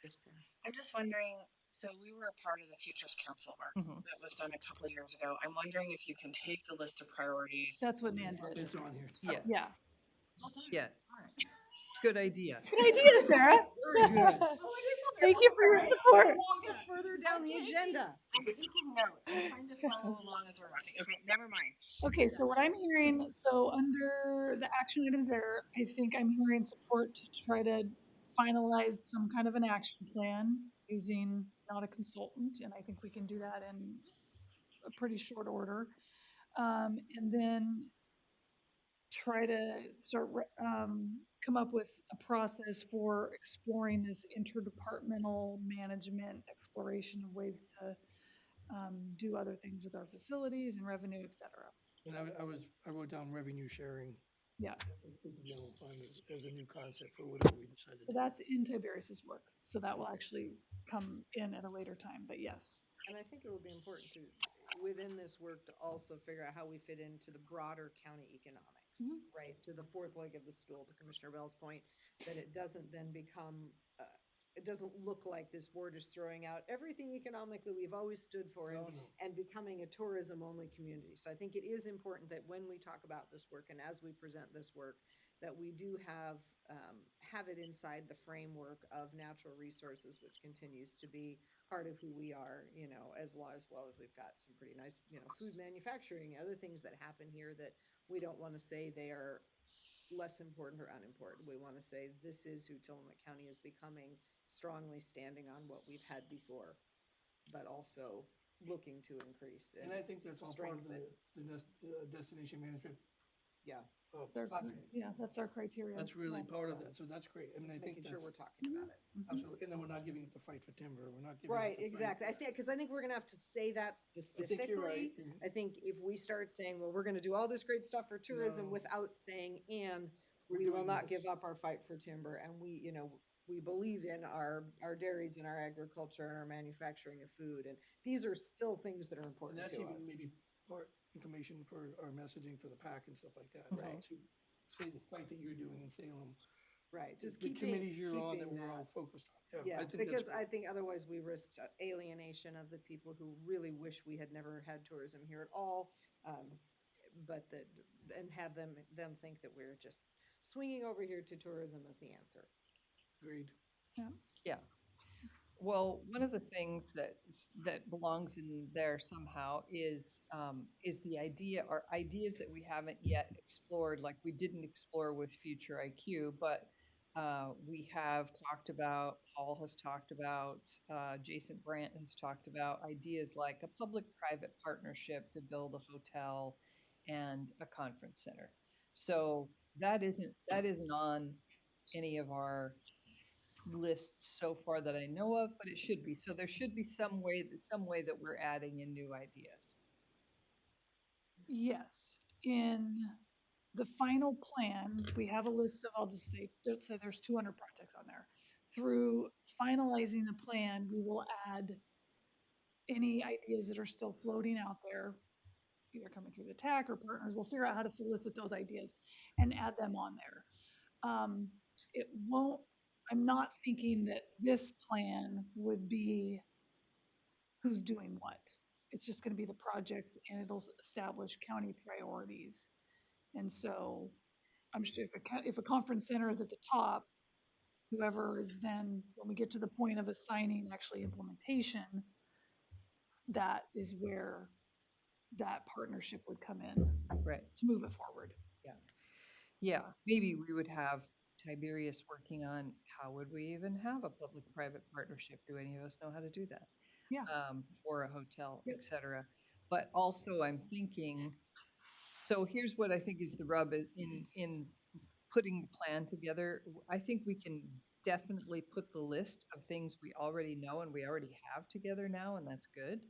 Yes, Sarah. I'm just wondering, so we were a part of the Futures Council work Mhm. that was done a couple of years ago. I'm wondering if you can take the list of priorities. That's what Nan did. It's on here. Yes. Yeah. Well done. Yes. All right. Good idea. Good idea, Sarah. Very good. Thank you for your support. Walk us further down the agenda. I'm taking notes. I'm trying to follow along as we're running. Okay, never mind. Okay, so what I'm hearing, so under the action items there, I think I'm hearing support to try to finalize some kind of an action plan using not a consultant, and I think we can do that in a pretty short order. And then try to start, come up with a process for exploring this interdepartmental management exploration of ways to do other things with our facilities and revenue, et cetera. And I wrote down revenue sharing Yeah, with the general fund as a new concept for whatever we decided. so that's in Tiberius's work. So that will actually come in at a later time, but yes. And I think it will be important to, within this work, to also figure out how we fit into the broader county economics, right? To the fourth leg of the stool, to Commissioner Bell's point, that it doesn't then become, it doesn't look like this board is throwing out everything economically we've always stood for No, no. and becoming a tourism-only community. So I think it is important that when we talk about this work and as we present this work, that we do have it inside the framework of natural resources, which continues to be part of who we are, you know, as well as we've got some pretty nice, you know, food manufacturing, other things that happen here that we don't want to say they are less important or unimportant. We want to say this is who Tillamook County is becoming, strongly standing on what we've had before, but also looking to increase. And I think that's all part of strengthen. the destination management. Yeah, That's our, yeah, that's our criteria. That's really Yeah. part of that, so that's great. I mean, I just think making sure we're that's talking about it. absolutely, and then we're not giving it the fight for timber, we're not giving. it Right, the fight- exactly. I think, because I think we're gonna have to say that I think you're right. specifically. I think if we start saying, well, we're gonna do all this great stuff for tourism No. without saying, and We're we will doing not give this. up our fight for timber, and we, you know, we believe in our dairies and our agriculture and our manufacturing of food, and these are still things that are And important that's to even us. maybe part information for our messaging for the pack and stuff like that, Right. right? To say the fight that you're doing in Salem. Right, just The keeping, committees you're on that keeping we're all that. focused on. Yeah, I think that's because I great. think otherwise we risk alienation of the people who really wish we had never had tourism here at all. But that, and have them think that we're just swinging over here to tourism as the answer. Agreed. Yeah. Well, one of the things that belongs in there somehow is the idea or ideas that we haven't yet explored, like we didn't explore with Future IQ, but we have talked about, Paul has talked about, Jason Brandt has talked about ideas like a public-private partnership to build a hotel and a conference center. So that isn't on any of our lists so far that I know of, but it should be. So there should be some way that we're adding in new ideas. Yes, in the final plan, we have a list of, I'll just say, let's say there's 200 projects on there. Through finalizing the plan, we will add any ideas that are still floating out there, either coming through the TAC or partners. We'll figure out how to solicit those ideas and add them on there. It won't, I'm not thinking that this plan would be who's doing what. It's just gonna be the projects and it'll establish county priorities. And so I'm sure if a conference center is at the top, whoever is then, when we get to the point of assigning actually implementation, that is where that partnership would come in Right. to move it forward. Yeah. Maybe we would have Tiberius working on how would we even have a public-private partnership? Do any of us know how to do that? Yeah. For a hotel, Yep. et cetera. But also I'm thinking, so here's what I think is the rub in putting the plan together. I think we can definitely put the list of things we already know and we already have together now, and that's good.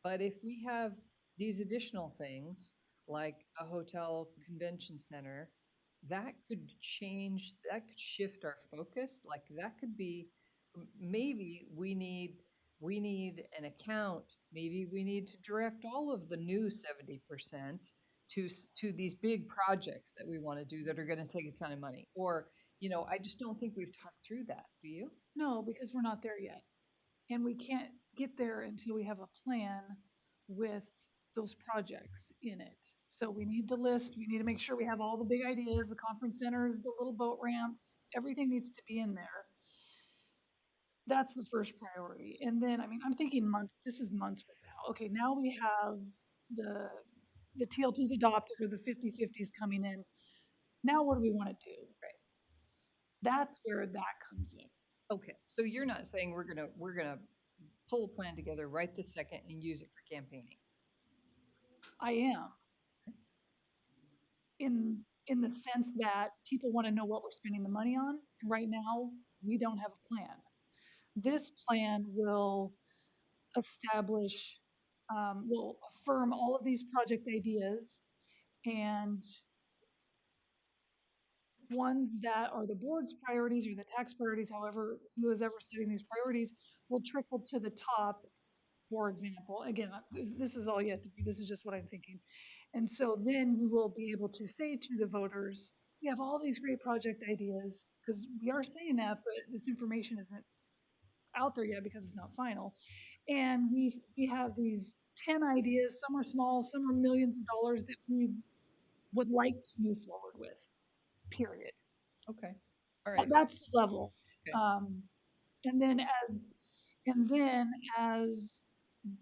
But if we have these additional things, like a hotel convention center, that could change, that could shift our focus. Like that could be, maybe we need an account, maybe we need to direct all of the new 70% to these big projects that we want to do that are going to take a ton of money. Or, I just don't think we've talked through that. Do you? No, because we're not there yet. And we can't get there until we have a plan with those projects in it. So we need the list, we need to make sure we have all the big ideas, the conference centers, the little boat ramps, everything needs to be in there. That's the first priority. And then, I mean, I'm thinking months, this is months from now. Okay, now we have the TLPs adopted or the 50/50s coming in. Now what do we want to do? Right. That's where that comes in. Okay, so you're not saying we're gonna pull a plan together right this second and use it for campaigning? I am. In the sense that people want to know what we're spending the money on. And right now, we don't have a plan. This plan will establish, will affirm all of these project ideas, and ones that are the board's priorities or the tax priorities, however, who is ever setting these priorities, will trickle to the top. For example, again, this is all yet to be, this is just what I'm thinking. And so then you will be able to say to the voters, we have all these great project ideas, because we are saying that, but this information isn't out there yet because it's not final. And we have these 10 ideas, some are small, some are millions of dollars that we would like to move forward with, period. Okay, all right. That's the level. Okay. And then as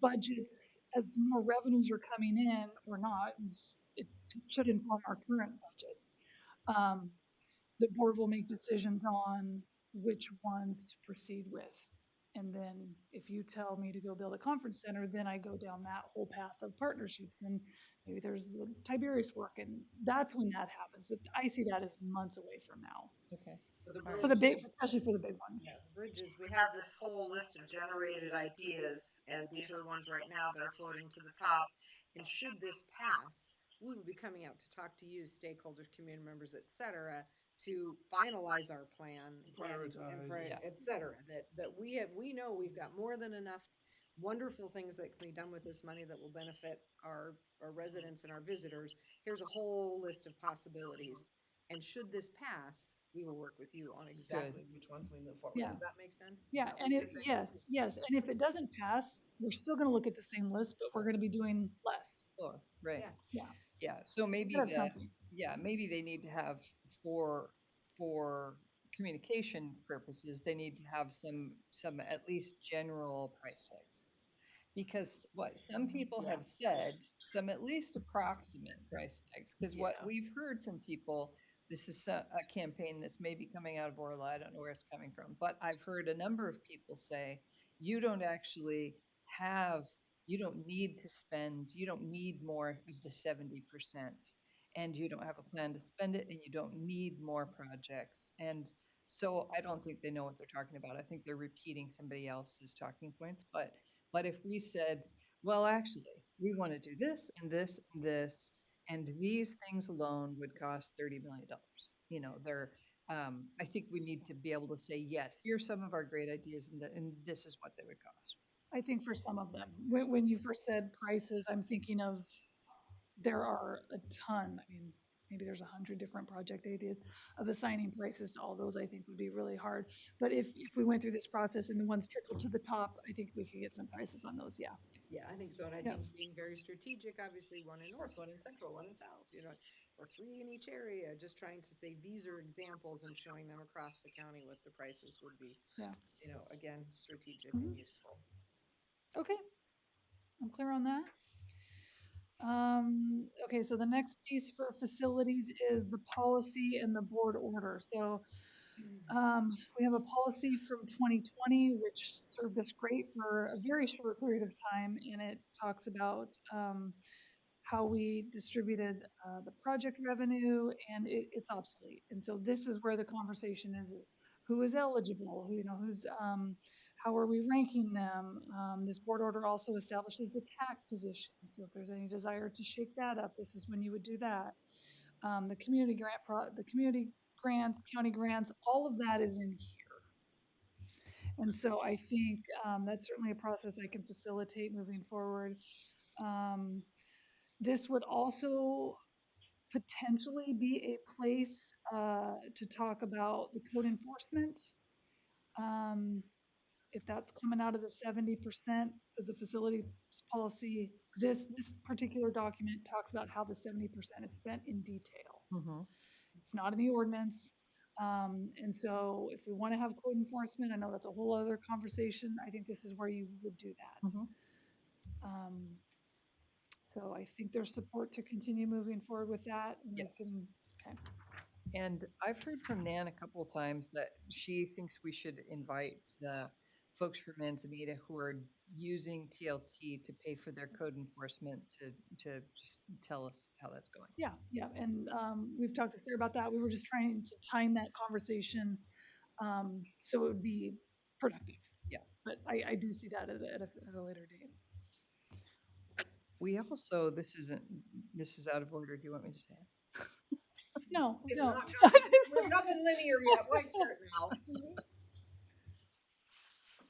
budgets, as more revenues are coming in or not, it should inform our current budget. The board will make decisions on which ones to proceed with. And then if you tell me to go build a conference center, then I go down that whole path of partnerships, and maybe there's the Tiberius work, and that's when that happens. But I see that as months away from now. Okay. So the For the big, bridges- especially for the big ones. Yeah, the bridges, we have this whole list of generated ideas, and these are the ones right now that are floating to the top. And should this pass, we will be coming out to talk to you, stakeholders, community members, et cetera, to finalize our plan and Prioritize, yeah. et cetera. That we know we've got more than enough wonderful things that can be done with this money that will benefit our residents and our visitors. Here's a whole list of possibilities. And should this pass, we will work with you on exactly which ones we move forward. Yeah. Does that make sense? Is Yeah, that what and you're if, saying? yes, and if it doesn't pass, we're still gonna look at the same list, but we're gonna be doing less. Sure, right. Yeah. Yeah. Yeah, so maybe Could have that, something. yeah, maybe they need to have for communication purposes, they need to have some at least general price tags. Because what some people have said, some at least approximate price tags, because what Yeah. we've heard from people, this is a campaign that's maybe coming out of Orla, I don't know where it's coming from, but I've heard a number of people say, you don't actually have, you don't need to spend, you don't need more of the 70%, and you don't have a plan to spend it, and you don't need more projects. And so I don't think they know what they're talking about. I think they're repeating somebody else's talking points. But if we said, well, actually, we want to do this and this and this, and these things alone would cost $30 million. I think we need to be able to say, yes, here's some of our great ideas, and this is what they would cost. I think for some of them, when you first said prices, I'm thinking of, there are a ton, I mean, maybe there's 100 different project ideas, of assigning prices to all those, I think would be really hard. But if we went through this process and the ones trickled to the top, I think we could get some prices on those, yeah. Yeah, I think so. And I Yeah. think being very strategic, obviously one in north, one in central, one in south, or 3 in each area, just trying to say these are examples and showing them across the county what the prices would be. Yeah. Again, strategic Mhm. and useful. Okay, I'm clear on that. Okay, so the next piece for facilities is the policy and the board order. So We have a policy from 2020, which served us great for a very short period of time, and it talks about how we distributed the project revenue, and it's obsolete. And so this is where the conversation is who is eligible, who, who's, how are we ranking them? This board order also establishes the TAC position, so if there's any desire to shake that up, this is when you would do that. The community the community grants, county grants, all of that is in here. And so I think that's certainly a process I can facilitate moving forward. This would also potentially be a place to talk about the code enforcement. If that's coming out of the 70% as a facility policy, this particular document talks about how the 70% is spent in detail. It's not in the ordinance. And so if we want to have code enforcement, I know that's a whole other conversation. I think this is where you would do that. So I think there's support to continue moving forward with that. And Yes. okay. And I've heard from Nan a couple of times that she thinks we should invite the folks from Manzanita who are using TLT to pay for their code enforcement to just tell us how that's going. Yeah. And we've talked to Sarah about that. We were just trying to time that conversation so it would be productive. Yeah. But I do see that at a later date. We also, this is out of order. Do you want me to say it? No. We've not been linear yet. Why start now?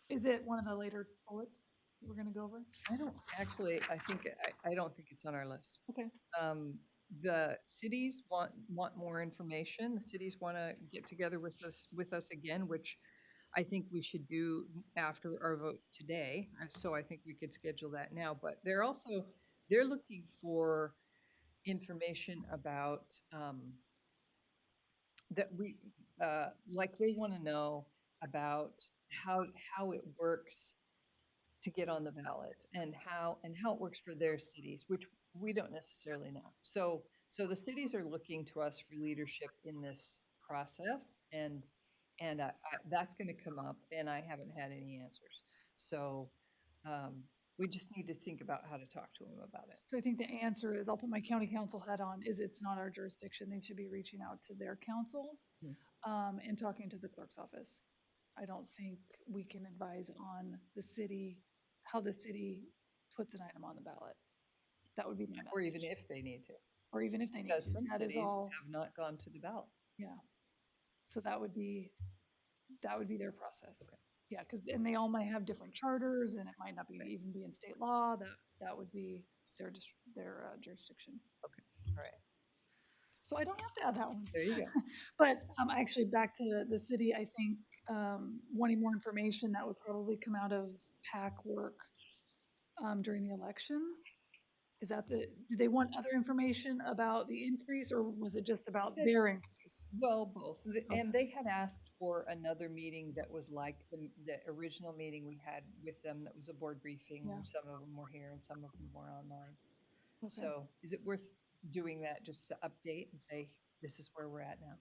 Is it one of the later bullets we're going to go over? I don't actually, I don't think it's on our list. Okay. The cities want more information. The cities want to get together with us again, which I think we should do after our vote today. So I think we could schedule that now, but they're looking for information about, that we, like they want to know about how it works to get on the ballot and how it works for their cities, which we don't necessarily know. So the cities are looking to us for leadership in this process, and that's going to come up, and I haven't had any answers. So we just need to think about how to talk to them about it. So I think the answer is, I'll put my county council hat on, is it's not our jurisdiction. They should be reaching out to their council and talking to the clerk's office. I don't think we can advise on the city, how the city puts an item on the ballot. That would be my message. Or even if they need to. Or even if they need Because to. some That is cities all. have not gone to the ballot. Yeah. So that would be their process. Okay. Yeah, and they all might have different charters, and it might not be even be in state law. That would be their jurisdiction. Okay. All right. So I don't have to add that one. There you go. But actually, back to the city, I think wanting more information, that would probably come out of PAC work during the election. Is that did they want other information about the increase, or was it just about their increase? Well, both. And they had asked for another meeting that was like the original meeting we had with them that was a board briefing. Yeah. Some of them were here and some of them were online. Okay. So is it worth doing that just to update and say, this is where we're at now?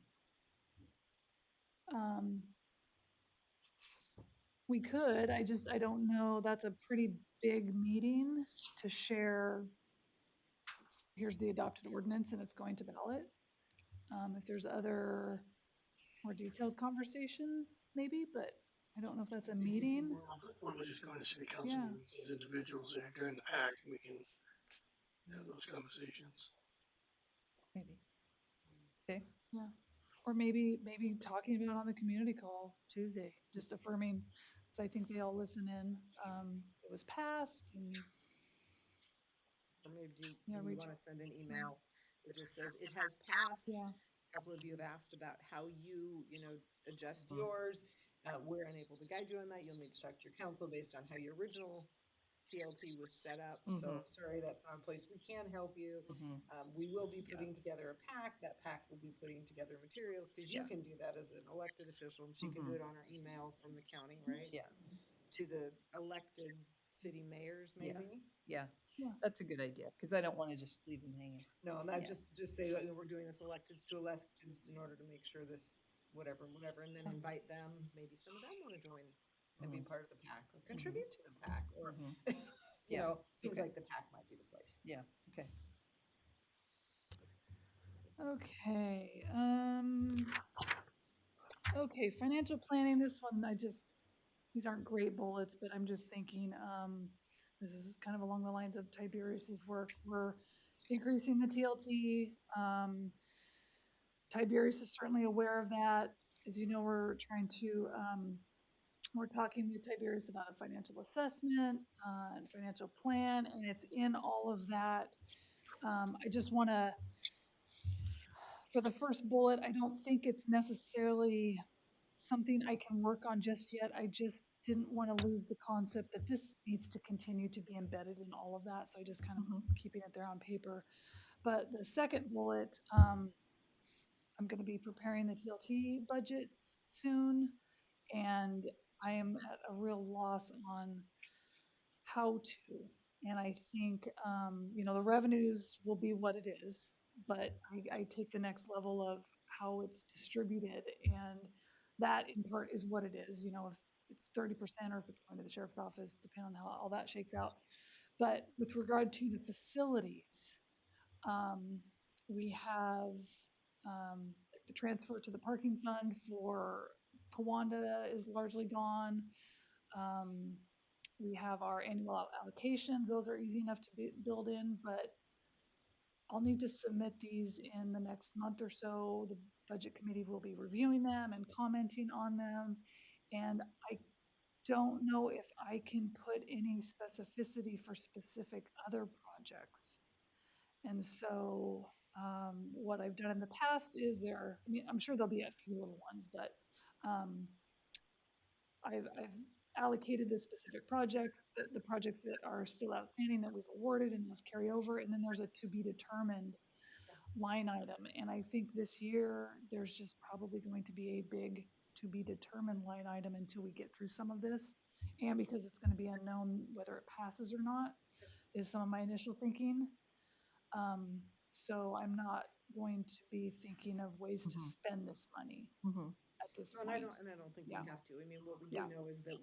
We could, I don't know, that's a pretty big meeting to share. Here's the adopted ordinance and it's going to ballot. If there's other more detailed conversations, maybe, but I don't know if that's a meeting. Or we're just going to city council Yeah. meetings as individuals there during the PAC, and we can have those conversations. Maybe. Okay. Yeah. Or maybe talking about it on the community call Tuesday, just affirming, because I think they all listen in. It was passed, and Or maybe do Yeah, you reach want out. to send an email that just says it has passed? yeah, A couple of you have asked about how you adjust yours. We're unable to guide you on that. You'll need to talk to your council based on how your original TLT was set up. So sorry, that's not a place we can help you. We will be putting together a PAC. That PAC will be putting together materials, because you can do that as an elected official, and she can do it on her email from the county, right? Yeah. To the elected city mayors, maybe. Yeah. Yeah. That's a good idea, because I don't want to just leave them hanging. No, and that Yeah. just say that we're doing this electeds to electeds in order to make sure this whatever, and then invite them, maybe some of them wanna join and be part of the pack, or contribute to the pack, or, you Yeah, know, seems okay. like the pack might be the place. Yeah, okay. Okay, okay, financial planning, this one, these aren't great bullets, but I'm just thinking, this is kind of along the lines of Tiberius's work. We're increasing the TLT. Tiberius is certainly aware of that. As you know, we're talking with Tiberius about a financial assessment, and financial plan, and it's in all of that. I just want to, for the first bullet, I don't think it's necessarily something I can work on just yet. I just didn't want to lose the concept that this needs to continue to be embedded in all of that. So I just kind of keeping it there on paper. But the second bullet, I'm going to be preparing the TLT budgets soon, and I am at a real loss on how to. And I think, the revenues will be what it is, but I take the next level of how it's distributed, and that in part is what it is. If it's 30% or if it's going to the sheriff's office, depending on how all that shakes out. But with regard to the facilities, we have the transfer to the parking fund for Kawanda is largely gone. We have our annual allocations. Those are easy enough to build in, but I'll need to submit these in the next month or so. The budget committee will be reviewing them and commenting on them. And I don't know if I can put any specificity for specific other projects. And so what I've done in the past is I'm sure there'll be a few little ones, but I've allocated the specific projects, the projects that are still outstanding that we've awarded, and those carry over. And then there's a to be determined line item. And I think this year there's just probably going to be a big to be determined line item until we get through some of this. And because it's going to be unknown whether it passes or not, is some of my initial thinking. So I'm not going to be thinking of ways to spend this money at this And point. I don't think we Yeah. have to. I mean, what we do Yeah. know is that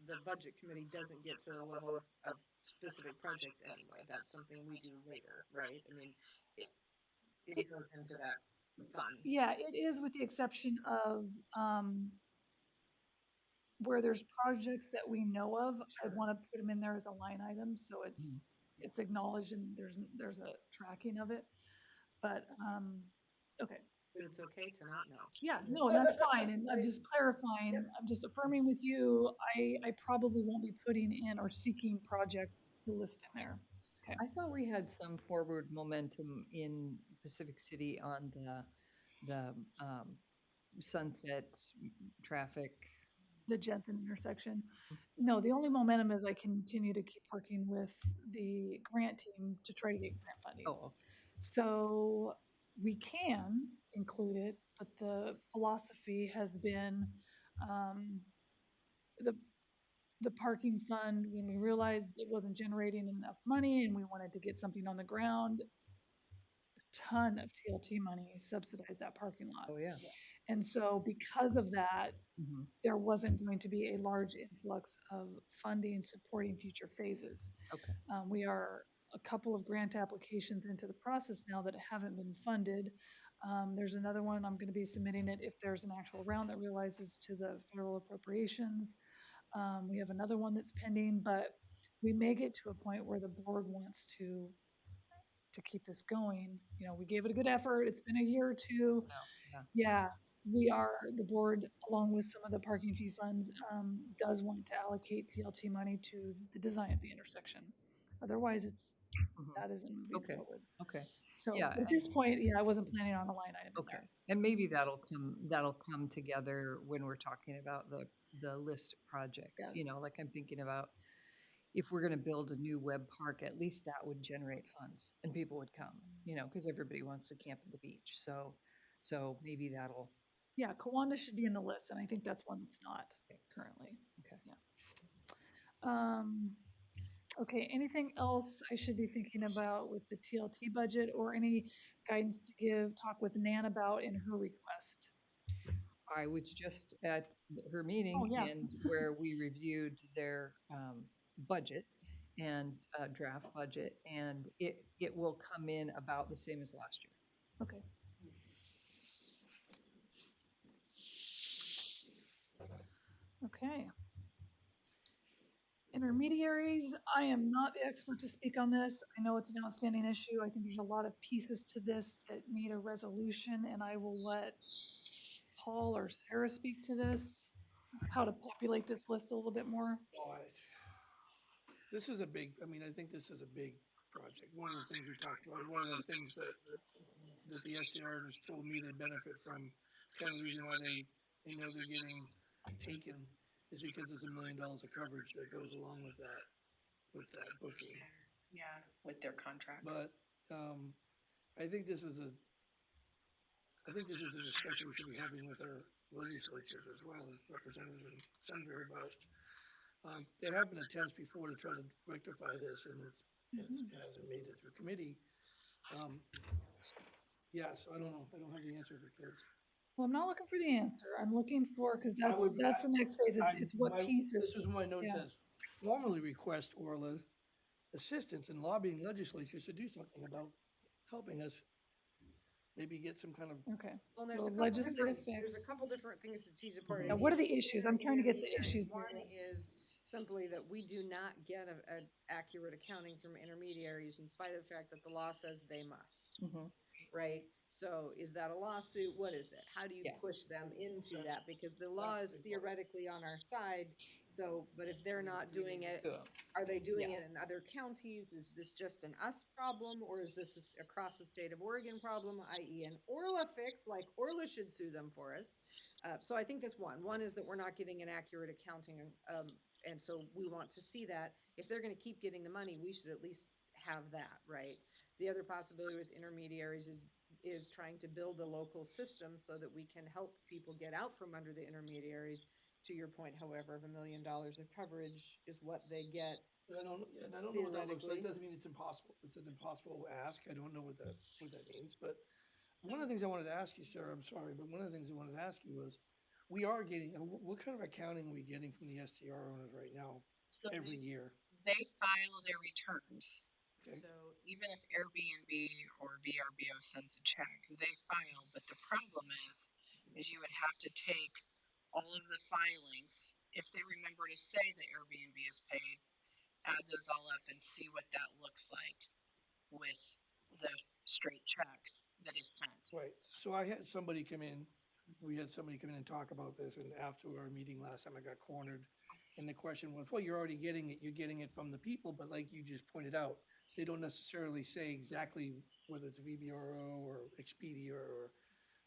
the budget committee doesn't get to the level of specific projects anyway. That's something we do later, right? I mean, it goes into that fund. Yeah, it is, with the exception of where there's projects that we know of. I want to put them in there as a line item, so it's acknowledged and there's a tracking of it. But okay. But it's okay to not know. Yeah, no, that's fine. And I'm just clarifying, I'm just affirming with you, I probably won't be putting in or seeking projects to list in there. Okay. I thought we had some forward momentum in Pacific City on the Sunset traffic. The Jensen intersection. No, the only momentum is I continue to keep working with the grant team to try to get grant funding. Oh, okay. So we can include it, but the philosophy has been the parking fund, when we realized it wasn't generating enough money and we wanted to get something on the ground, a ton of TLT money subsidized that parking lot. Oh, yeah. And so because of that, there wasn't going to be a large influx of funding supporting future phases. Okay. We are a couple of grant applications into the process now that haven't been funded. There's another one, I'm going to be submitting it if there's an actual round that realizes to the federal appropriations. We have another one that's pending, but we may get to a point where the board wants to keep this going. We gave it a good effort. It's been a year or two. Yeah, the board, along with some of the parking fee funds, does want to allocate TLT money to the design of the intersection. Otherwise, that isn't moving forward. Okay. So Yeah, at this point, I wasn't planning on a line item. Okay. And maybe that'll come together when we're talking about the list of projects. Yes. Like I'm thinking about, if we're going to build a new web park, at least that would generate funds and people would come, because everybody wants to camp at the beach. So maybe that'll. Yeah, Kawanda should be in the list, and I think that's one that's not currently. Okay. Yeah. Okay, anything else I should be thinking about with the TLT budget, or any guidance to talk with Nan about in her request? I was just at her meeting Oh, yeah. and where we reviewed their budget and draft budget, and it will come in about the same as last year. Okay. Okay. Intermediaries, I am not the expert to speak on this. I know it's an outstanding issue. I think there's a lot of pieces to this that need a resolution, and I will let Paul or Sarah speak to this, how to populate this list a little bit more. Well, this is a big, I mean, I think this is a big project. One of the things we talked about, one of the things that the SDR has told me they benefit from, kind of the reason why they know they're getting taken is because there's $1 million of coverage that goes along with that booking. Yeah, with their contracts. But I think this is a discussion we should be having with our legislatures as well as representatives and senator about. There have been attempts before to try to rectify this, and it hasn't made it through committee. Yeah, so I don't know. I don't have the answer for kids. Well, I'm not looking for the answer. I'm looking for, because that's the next phase. It's what pieces. This is my note Yeah. says, formally request Orla assistance in lobbying legislatures to do something about helping us maybe get some kind of. Okay. Well, So legislative fix. there's a couple different things to tease apart. Now, what are the issues? I'm trying to get the issues One here. is simply that we do not get an accurate accounting from intermediaries in spite of the fact that the law says they must, right? So is that a lawsuit? What is that? How do you Yeah. push them into that? Because the law is theoretically on our side, so, but if they're not doing it, So, are they doing Yeah. it in other counties? Is this just an us problem, or is this across the state of Oregon problem, i.e. an Orla fix, like Orla should sue them for us? So I think that's one. One is that we're not getting an accurate accounting, and so we want to see that. If they're gonna keep getting the money, we should at least have that, right? The other possibility with intermediaries is trying to build a local system so that we can help people get out from under the intermediaries. To your point, however, of $1 million of coverage is what they get. But I don't know what that looks like. Theoretically. Doesn't mean it's impossible. It's an impossible ask. I don't know what that means. But one of the things I wanted to ask you, Sarah, I'm sorry, but one of the things I wanted to ask you was, we are getting, what kind of accounting are we getting from the STR owners right now So every year? they file their returns. Okay. So even if Airbnb or VRBO sends a check, they file. But the problem is you would have to take all of the filings, if they remember to say the Airbnb is paid, add those all up and see what that looks like with the straight check that is sent. Right. So I had somebody come in, we had somebody come in and talk about this, and after our meeting last time, I got cornered. And the question was, well, you're already getting it, you're getting it from the people, but like you just pointed out, they don't necessarily say exactly whether it's VBRO or Expedia or,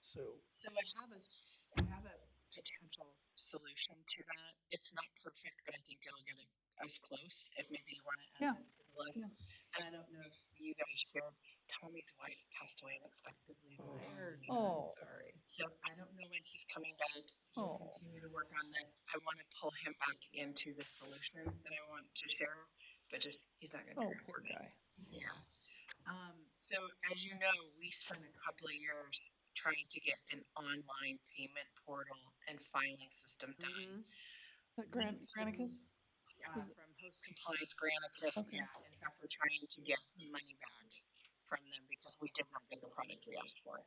so. So I have a potential solution to that. It's not perfect, but I think it'll get us close if maybe you want to add Yeah. this to the list. Yeah. And I don't know if you guys shared, Tommy's wife passed away unexpectedly. Oh. Oh. Sorry. So I don't know when he's coming back. We'll Oh. continue to work on this. I want to pull him back into the solution that I want to share, but just he's not going to. Oh, poor guy. Yeah. So as you know, we spent a couple of years trying to get an online payment portal and filing system done. That Granicus? From Host Compliance Granicus, Okay. yeah. In fact, we're trying to get money back from them because we did not get the product we asked for.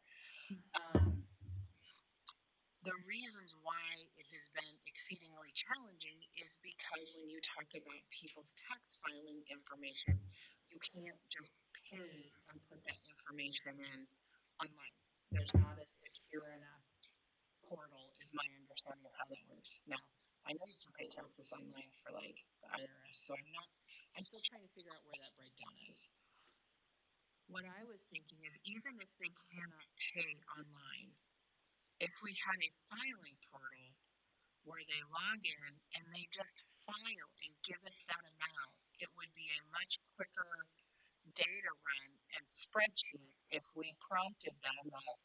The reasons why it has been exceedingly challenging is because when you talk about people's tax filing information, you can't just pay and put that information in online. There's not a secure enough portal, is my understanding of how that works. Now, I know you can pay taxes online for like the IRS, so I'm still trying to figure out where that breakdown is. What I was thinking is even if they cannot pay online, if we had a filing portal where they log in and they just file and give us that amount, it would be a much quicker data run and spreadsheet if we prompted them of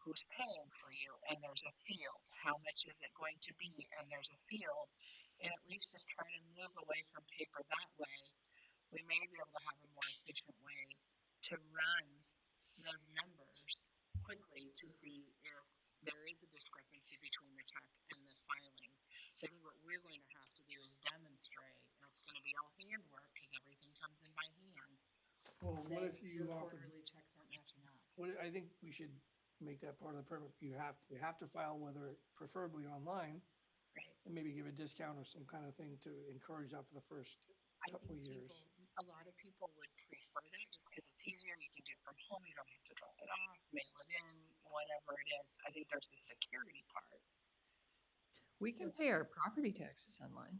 who's paying for you and there's a field. How much is it going to be? And there's a field. And at least just try to move away from paper that way. We may be able to have a more efficient way to run those numbers quickly to see if there is a discrepancy between the check and the filing. So I think what we're going to have to do is demonstrate, and it's going to be all handwork because everything comes in by hand. Well, what that if you your offered, quarterly checks aren't matching up? I think we should make that part of the permit. You have to file, whether preferably online, Right. and maybe give a discount or some kind of thing to encourage that for the first I couple of think years. a lot of people would prefer that just because it's easier. You can do it from home. You don't have to drop it off, mail it in, whatever it is. I think there's the security part. We can pay our property taxes online.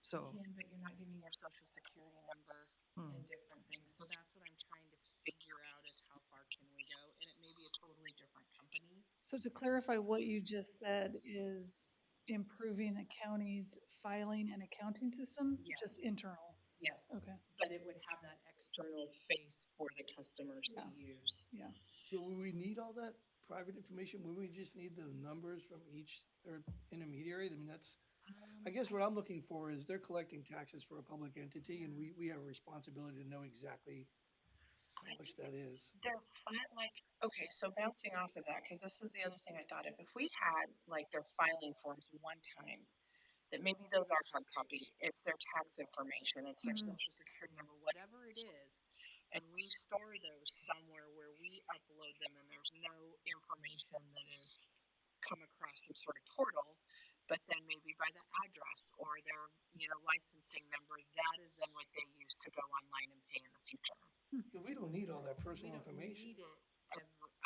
So, You can, but you're not giving your social security number and different things. So that's what I'm trying to figure out is how far can we go? And it may be a totally different company. So to clarify what you just said is improving the county's filing and accounting system, just Yes. internal. Yes. Okay, But it would have that external face for the customers to use. yeah. But will we need all that private information? Will we just need the numbers from each third intermediary? I mean, I guess what I'm looking for is they're collecting taxes for a public entity, and we have a responsibility to know exactly how much that is. They're okay, so bouncing off of that, because this was the other thing I thought of. If we had like their filing forms one time, that maybe those are hard copy, it's their tax information, it's their social security number, whatever it is, and we store those somewhere where we upload them and there's no information that is come across some sort of portal, but then maybe by the address or their, licensing number, that is then what they use to go online and pay in the future. Because we don't need all that We personal don't information. need it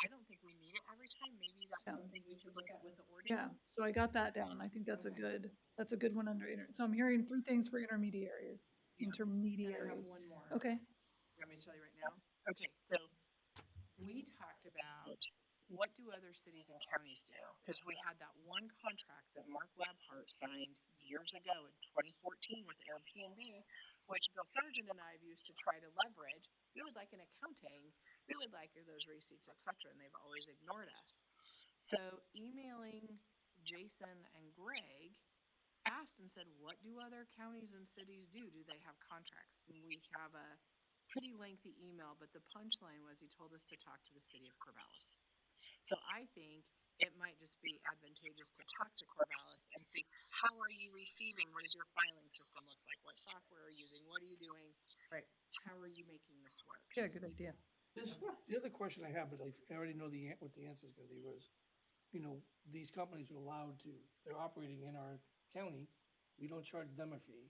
I don't think we need it every time. Maybe that's Yeah. something we should look at with the Yeah, ordinance. so I got that down. I think that's a Okay. good one under, so I'm hearing 3 things for intermediaries. Yeah. Intermediaries. one more. Okay, You want me to tell you right now? Okay, so we talked about what do other cities and counties do? Because we had that one contract that Mark Labhart signed years ago in 2014 with Airbnb, which Bill Sargent and I have used to try to leverage. We would like an accounting, we would like those receipts, etc., and they've always ignored us. So emailing Jason and Greg, asked and said, what do other counties and cities do? Do they have contracts? And we have a pretty lengthy email, but the punchline was he told us to talk to the city of Corvallis. So I think it might just be advantageous to talk to Corvallis and see, how are you receiving? What does your filing system look like? What software are you using? What are you doing? right. How are you making this work? Yeah, good idea. The other question I have, but I already know what the answer is going to be, was, these companies are allowed to, they're operating in our county. We don't charge them a fee.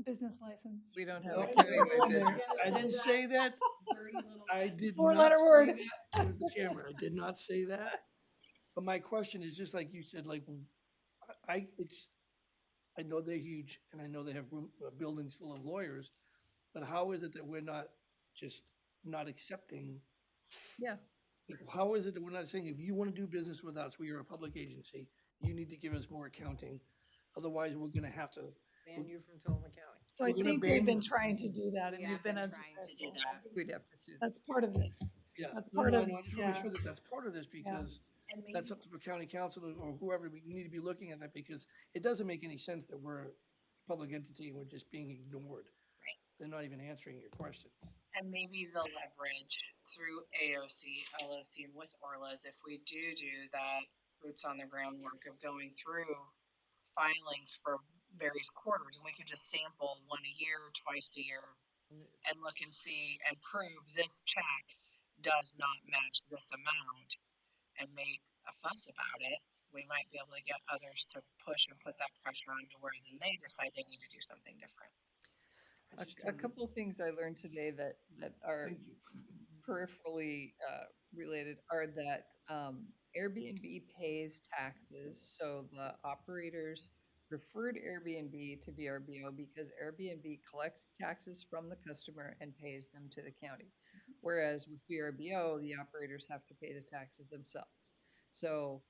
business license. We don't have So- a county-wide business. I didn't say that. Dirty little. I did Four-letter not say word. that with the camera. I did not say that. But my question is just like you said, like, I know they're huge and I know they have buildings full of lawyers, but how is it that we're not accepting? Yeah. How is it that we're not saying, if you want to do business with us, we are a public agency, you need to give us more accounting. Otherwise, we're gonna have to, Ban you from Toloma County. So I We're gonna think ban they've been you- trying to do that and We we've have been been trying to do unsuccessful. that. We'd have to sue them. That's part of this. yeah. That's No, part no, of- no, I just want to make yeah. sure that that's part of this, because And maybe that's up to county council or whoever. We need to be looking at that, because it doesn't make any sense that we're a public entity and we're just being ignored. Right. They're not even answering your questions. And maybe the leverage through AOC, LOC, and with Orla's, if we do that boots on the ground work of going through filings for various quarters, and we could just sample one a year, twice a year, and look and see and prove this check does not match this amount and make a fuss about it, we might be able to get others to push and put that pressure on to where then they decide they need to do something different. I just A don't- couple of things I learned today that are Thank you. peripherally related are that Airbnb pays taxes. So the operators referred Airbnb to VRBO because Airbnb collects taxes from the customer and pays them to the county. Whereas with VRBO, the operators have to pay the taxes themselves. So,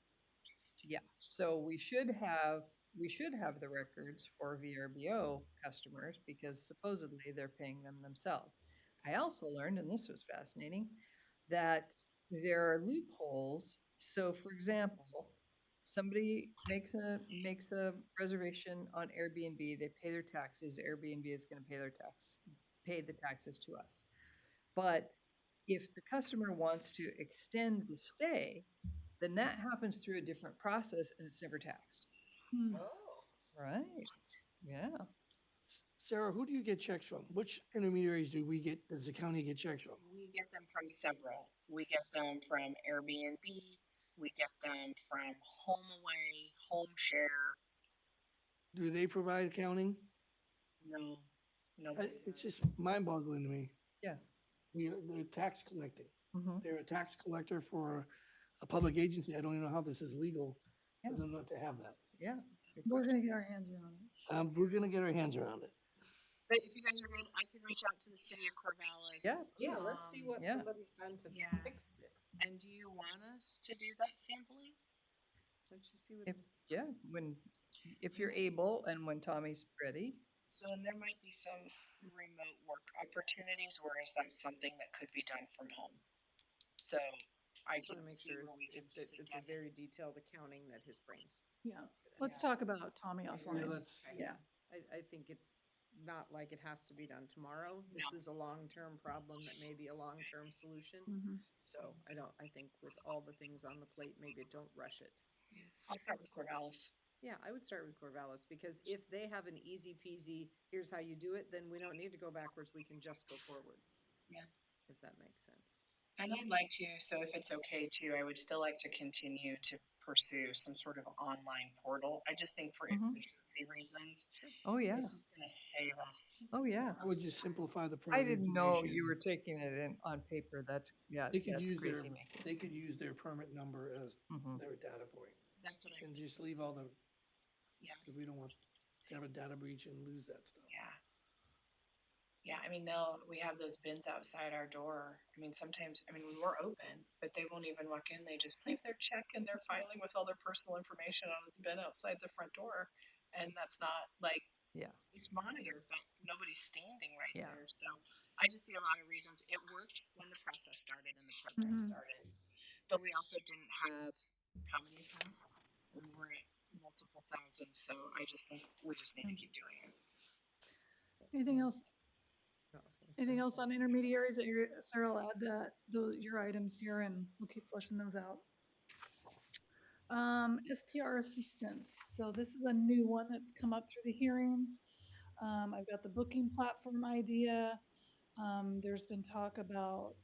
yeah, so we should have the records for VRBO customers because supposedly they're paying them themselves. I also learned, and this was fascinating, that there are loopholes. So, for example, somebody makes a reservation on Airbnb, they pay their taxes, Airbnb is going to pay the taxes to us. But if the customer wants to extend the stay, then that happens through a different process and it's never taxed. Hmm. Oh. Right. Yeah. Sarah, who do you get checks from? Which intermediaries does the county get checks from? We get them from several. We get them from Airbnb. We get them from HomeAway, HomeShare. Do they provide accounting? No, no. It's just mind boggling to me. Yeah. They're tax collecting. Mm-hmm. They're a tax collector for a public agency. I don't even know how this is legal for Yeah. them not to have that. Yeah. Good We're question. gonna get our hands around it. We're gonna get our hands around it. But if you guys are good, I could reach out to the city of Corvallis. Yeah. Yeah, let's see what Yeah. somebody's done to Yeah. fix this. And do you want us to do that sampling? Let's just see what. If if you're able and when Tommy's ready. So and there might be some remote work opportunities, or is that something that could be done from home? So I just want can to make see sure where we can it's a very detailed accounting that his brains. Yeah, let's talk about Tommy Yeah, offline. let's- Yeah, I think it's not like it has to be done tomorrow. This No. is a long-term problem that may be a long-term solution. Mhm. So I think with all the things on the plate, maybe don't rush it. I'll start with Corvallis. Yeah, I would start with Corvallis because if they have an easy peasy, here's how you do it, then we don't need to go backwards. We can just go forward. Yeah. If that makes sense. And I'd like to, so if it's okay too, I would still like to continue to pursue some sort of online portal. I just think for Mhm. efficiency reasons, Oh, yeah. it's just gonna save us. Oh, yeah. I would just simplify the I private didn't know you information. were taking it in on paper. That's, yeah, They could that's use crazy me. they could use their permit number as Mhm. their data point That's what I, and just leave all the, yeah, because we don't want to have a data breach and lose that stuff. yeah. Yeah, I mean, we have those bins outside our door. I mean, sometimes, we're open, but they won't even walk in. They just leave their check and their filing with all their personal information on its bin outside the front door. And that's not like, Yeah. it's monitored, but nobody's standing right Yeah. there. So I just see a lot of reasons. It worked when the process started and the program Mhm. started. But we also didn't have how many accounts? We were at multiple thousands. So I just think we just need to keep doing it. Anything else? No, I was gonna Anything say- else on intermediaries that Sarah will add that your items here and we'll keep flushing those out. STR assistance. So this is a new one that's come up through the hearings. I've got the booking platform idea. There's been talk about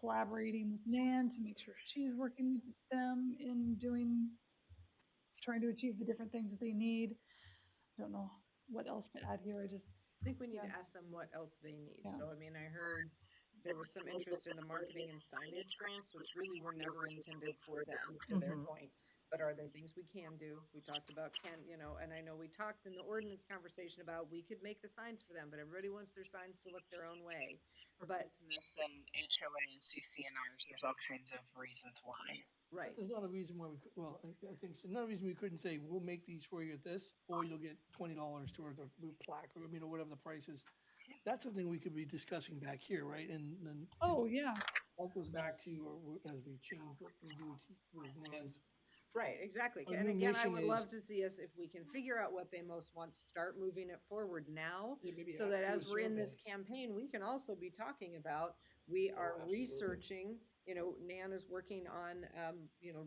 collaborating with Nan to make sure she's working with them in trying to achieve the different things that they need. Don't know what else to add here. I think we need to Yeah. ask them what else they need. Yeah. So, I heard there was some interest in the marketing and signage grants, which really were never intended for them, to their Mhm. point. But are there things we can do? We talked about and I know we talked in the ordinance conversation about we could make the signs for them, but everybody wants their signs to look their own way. For But, business and HOA and CCNRs, there's all kinds of reasons why. right, There's not a reason why we could, well, I think so. Not a reason we couldn't say, we'll make these for you at this, or you'll get $20 towards a plaque, or, whatever the price is. That's something we could be discussing back here, right? And then. Oh, yeah. That goes back to, as we change what we do with Nan's. right, exactly. Our And new again, I mission would is- love to see us, if we can figure out what they most want, start moving it forward now. Maybe So that after as the we're in this survey. campaign, we can also be talking about, we are absolutely. researching, Nan is working on,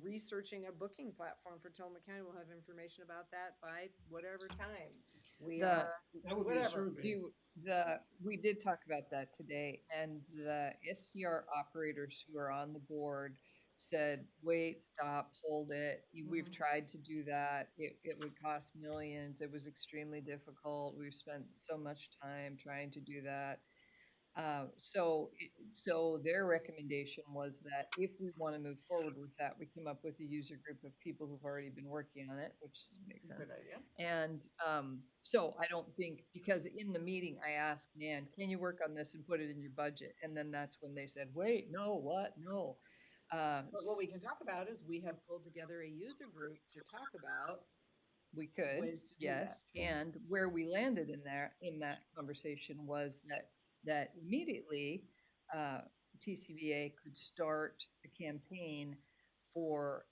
researching a booking platform for Tillamook County. We'll have information about that by whatever time. We The- are, That would be a whatever. survey. We did talk about that today, and the SCR operators who are on the board said, wait, stop, hold it. We've Mhm. tried to do that. It would cost millions. It was extremely difficult. We've spent so much time trying to do that. So their recommendation was that if we want to move forward with that, we came up with a user group of people who've already been working on it, which makes sense. good idea. And so I don't think, because in the meeting I asked Nan, can you work on this and put it in your budget? And then that's when they said, wait, no, what? No. But what we can talk about is we have pulled together a user group to talk about. We could, ways to do that. yes. And where we landed in that conversation was that immediately TCVA could start a campaign for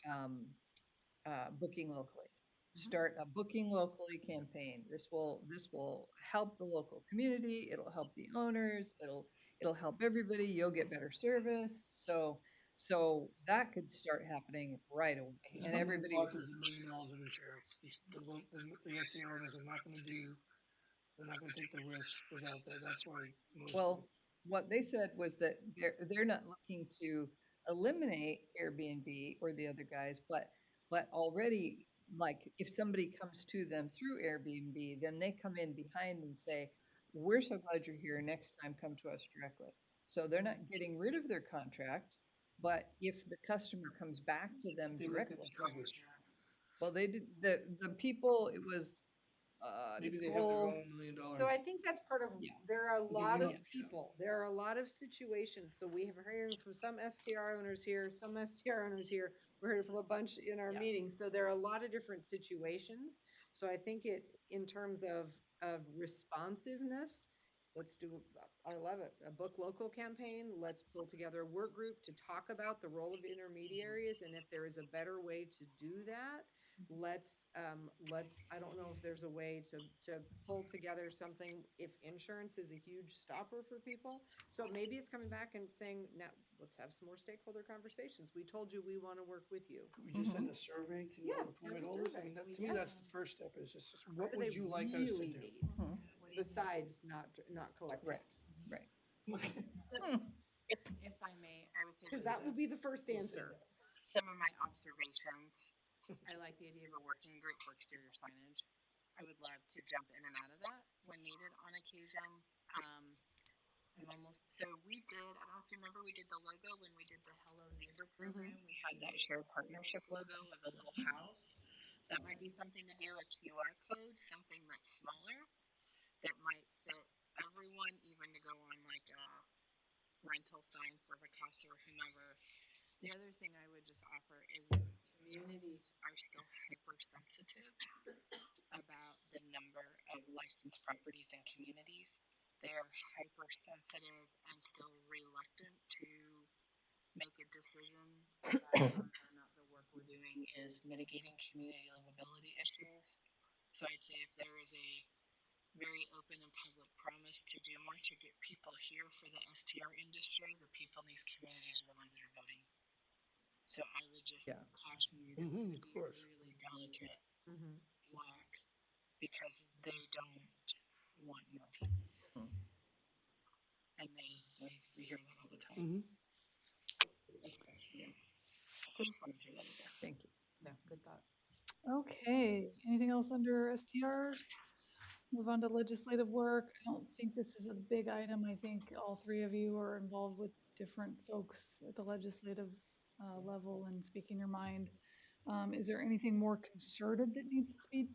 booking locally. Start a booking locally campaign. This will help the local community. It'll help the owners. It'll help everybody. You'll get better service. So So that could start happening right away, It's and not everybody block was, is $1 million of insurance. The SDR owners are not gonna do, they're not gonna take the risk without that. That's why most. well, what they said was that they're not looking to eliminate Airbnb or the other guys, but already, like, if somebody comes to them through Airbnb, then they come in behind and say, we're so glad you're here, next time come to us directly. So they're not getting rid of their contract, but if the customer comes back to them They look at directly, the coverage. well, they did, the people, it was, Maybe they have their Nicole, own $1 million. So I think that's part of, Yeah. there are a Okay, lot you of know- people, there are a lot of situations, so we have hearing from some STR owners here, some STR owners here. We heard from a bunch in our Yeah. meetings, so there are a lot of different situations. So I think it, in terms of responsiveness, let's do, I love it, a book local campaign. Let's pull together a work group to talk about the role of intermediaries, and if there is a better way to do that, let's, I don't know if there's a way to pull together something, if insurance is a huge stopper for people. So maybe it's coming back and saying, now, let's have some more stakeholder conversations. We told you we want to work with you. Could we just send a survey to Yeah, all the send a permit holders? I survey. mean, that, We to me, have that's the first step, is just, what do would they you like us to really do? need, besides not collect Right. tax? right. If I may, I was Because just, that will be the first We'll say answer. that. some of my observations. I like the idea of a working group for exterior signage. I would love to jump in and out of that when needed on occasion. I'm almost, so we did, I don't know if you remember, we did the logo when we did the Hello Neighbor program. We had that shared partnership logo of a little house. That might be something to do, a QR code, something that's smaller, that might fit everyone, even to go on like a rental sign for Vacasa or whomever. The other thing I would just offer is that communities are still hypersensitive about the number of licensed properties in communities. They are hypersensitive and still reluctant to make a decision about whether or not the work we're doing is mitigating community livability issues. So I'd say if there is a very open and public promise to do more to get people here for the STR industry, the people in these communities are the ones that are voting. So I would just Yeah. caution you to Of be course. really delicate Mhm. walk, because they don't want more people. And we hear that all the time. Mhm. Yeah. So I just want to throw that in there. Thank you. Yeah, good thought. Okay, anything else under STRs? Move on to legislative work. I don't think this is a big item. I think all three of you are involved with different folks at the legislative level and speaking your mind. Is there anything more concerted that needs to be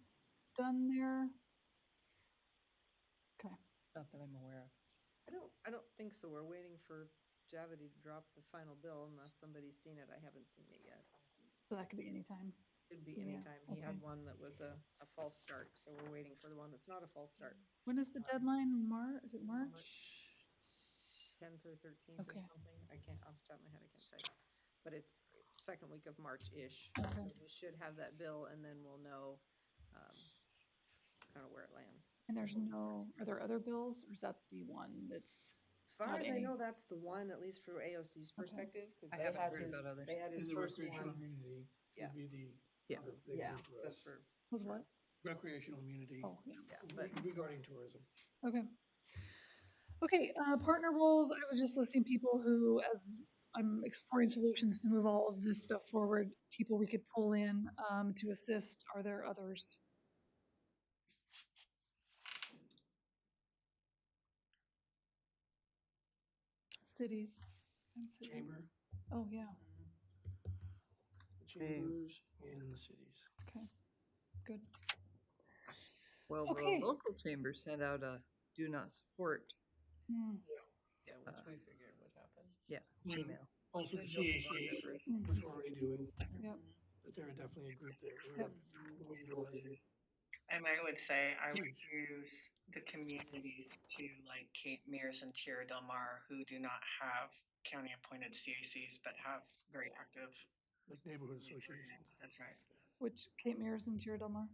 done there? Okay, Not that I'm aware of. I don't think so. We're waiting for Javity to drop the final bill unless somebody's seen it. I haven't seen it yet. so that could be anytime. Could be Yeah, anytime. He had okay. one that was a false start, so we're waiting for the one that's not a false start. When is the deadline? Is it March? 10th or 13th or Okay. something. I can't, off the top of my head, I can't tell you. But it's second week of March-ish. Okay. So we should have that bill and then we'll know kind of where it lands. And there's no, are there other bills or is that the one that's? As far Not as I any. know, that's the one, at least for AOC's perspective, because I they haven't had heard his, about others. they had his And the first recreational one. immunity Yeah. would be the Yeah. other big Yeah, one for that's us. for, Was what? Recreational immunity Oh, yeah. yeah, but regarding tourism. Okay. Okay, partner roles, I was just listing people who, as I'm exploring solutions to move all of this stuff forward, people we could pull in to assist. Are there others? Cities. And cities. Chamber, Oh, yeah, the chambers, and the cities. okay, good. Well, Okay. the local chamber sent out a do not support yeah, which we figured would happen. email. Also, the There's no CAC, Mm. which we're already doing, Yep. but they're definitely a group that Yep. we're utilizing. And I would say I would Huge. use the communities to like Cape Mears and Tierra Del Mar, who do not have county appointed CACs but have very active. Like neighborhood associations. That's right. Which, Cape Mears and Tierra Del Mar?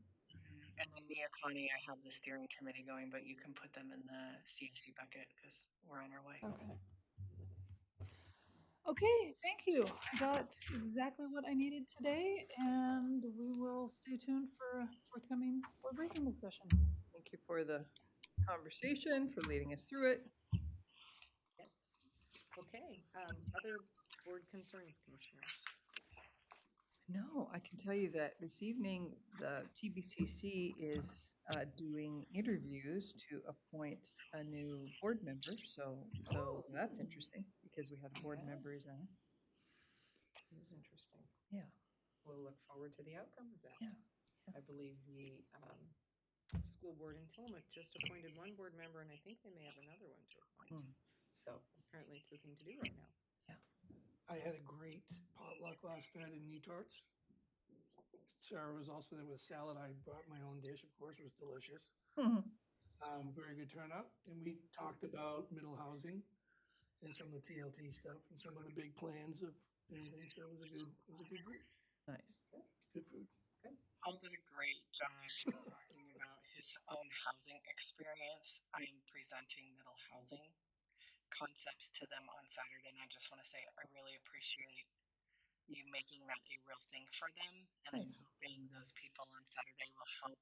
And then Neoconi, I have the steering committee going, but you can put them in the CAC bucket because we're on our way. Okay. Okay, thank you. I got exactly what I needed today, and we will stay tuned for a forthcoming board briefing discussion. Thank you for the conversation, for leading us through it. Yes. Okay, other board concerns, commissioners? No, I can tell you that this evening, the TBCC is doing interviews to appoint a new board member. So that's interesting because we had a board Yeah. member resign. It is interesting. Yeah. We'll look forward to the outcome of that. Yeah. I believe the school board in Tillamook just appointed one board member, and I think they may have another one to appoint. So apparently it's the thing to do right now. I had a great potluck last night in New Tarts. Sarah was also there with salad. I brought my own dish, of course, it was delicious. Very good turnout. And we talked about middle housing and some of the TLT stuff and some of the big plans of everything. So it was a good group. Nice. Good food. Paul did a great job talking about his own housing experience. I am presenting middle housing concepts to them on Saturday, and I just want to say I really appreciate you making that a real thing for them. And I'm Nice. hoping those people on Saturday will help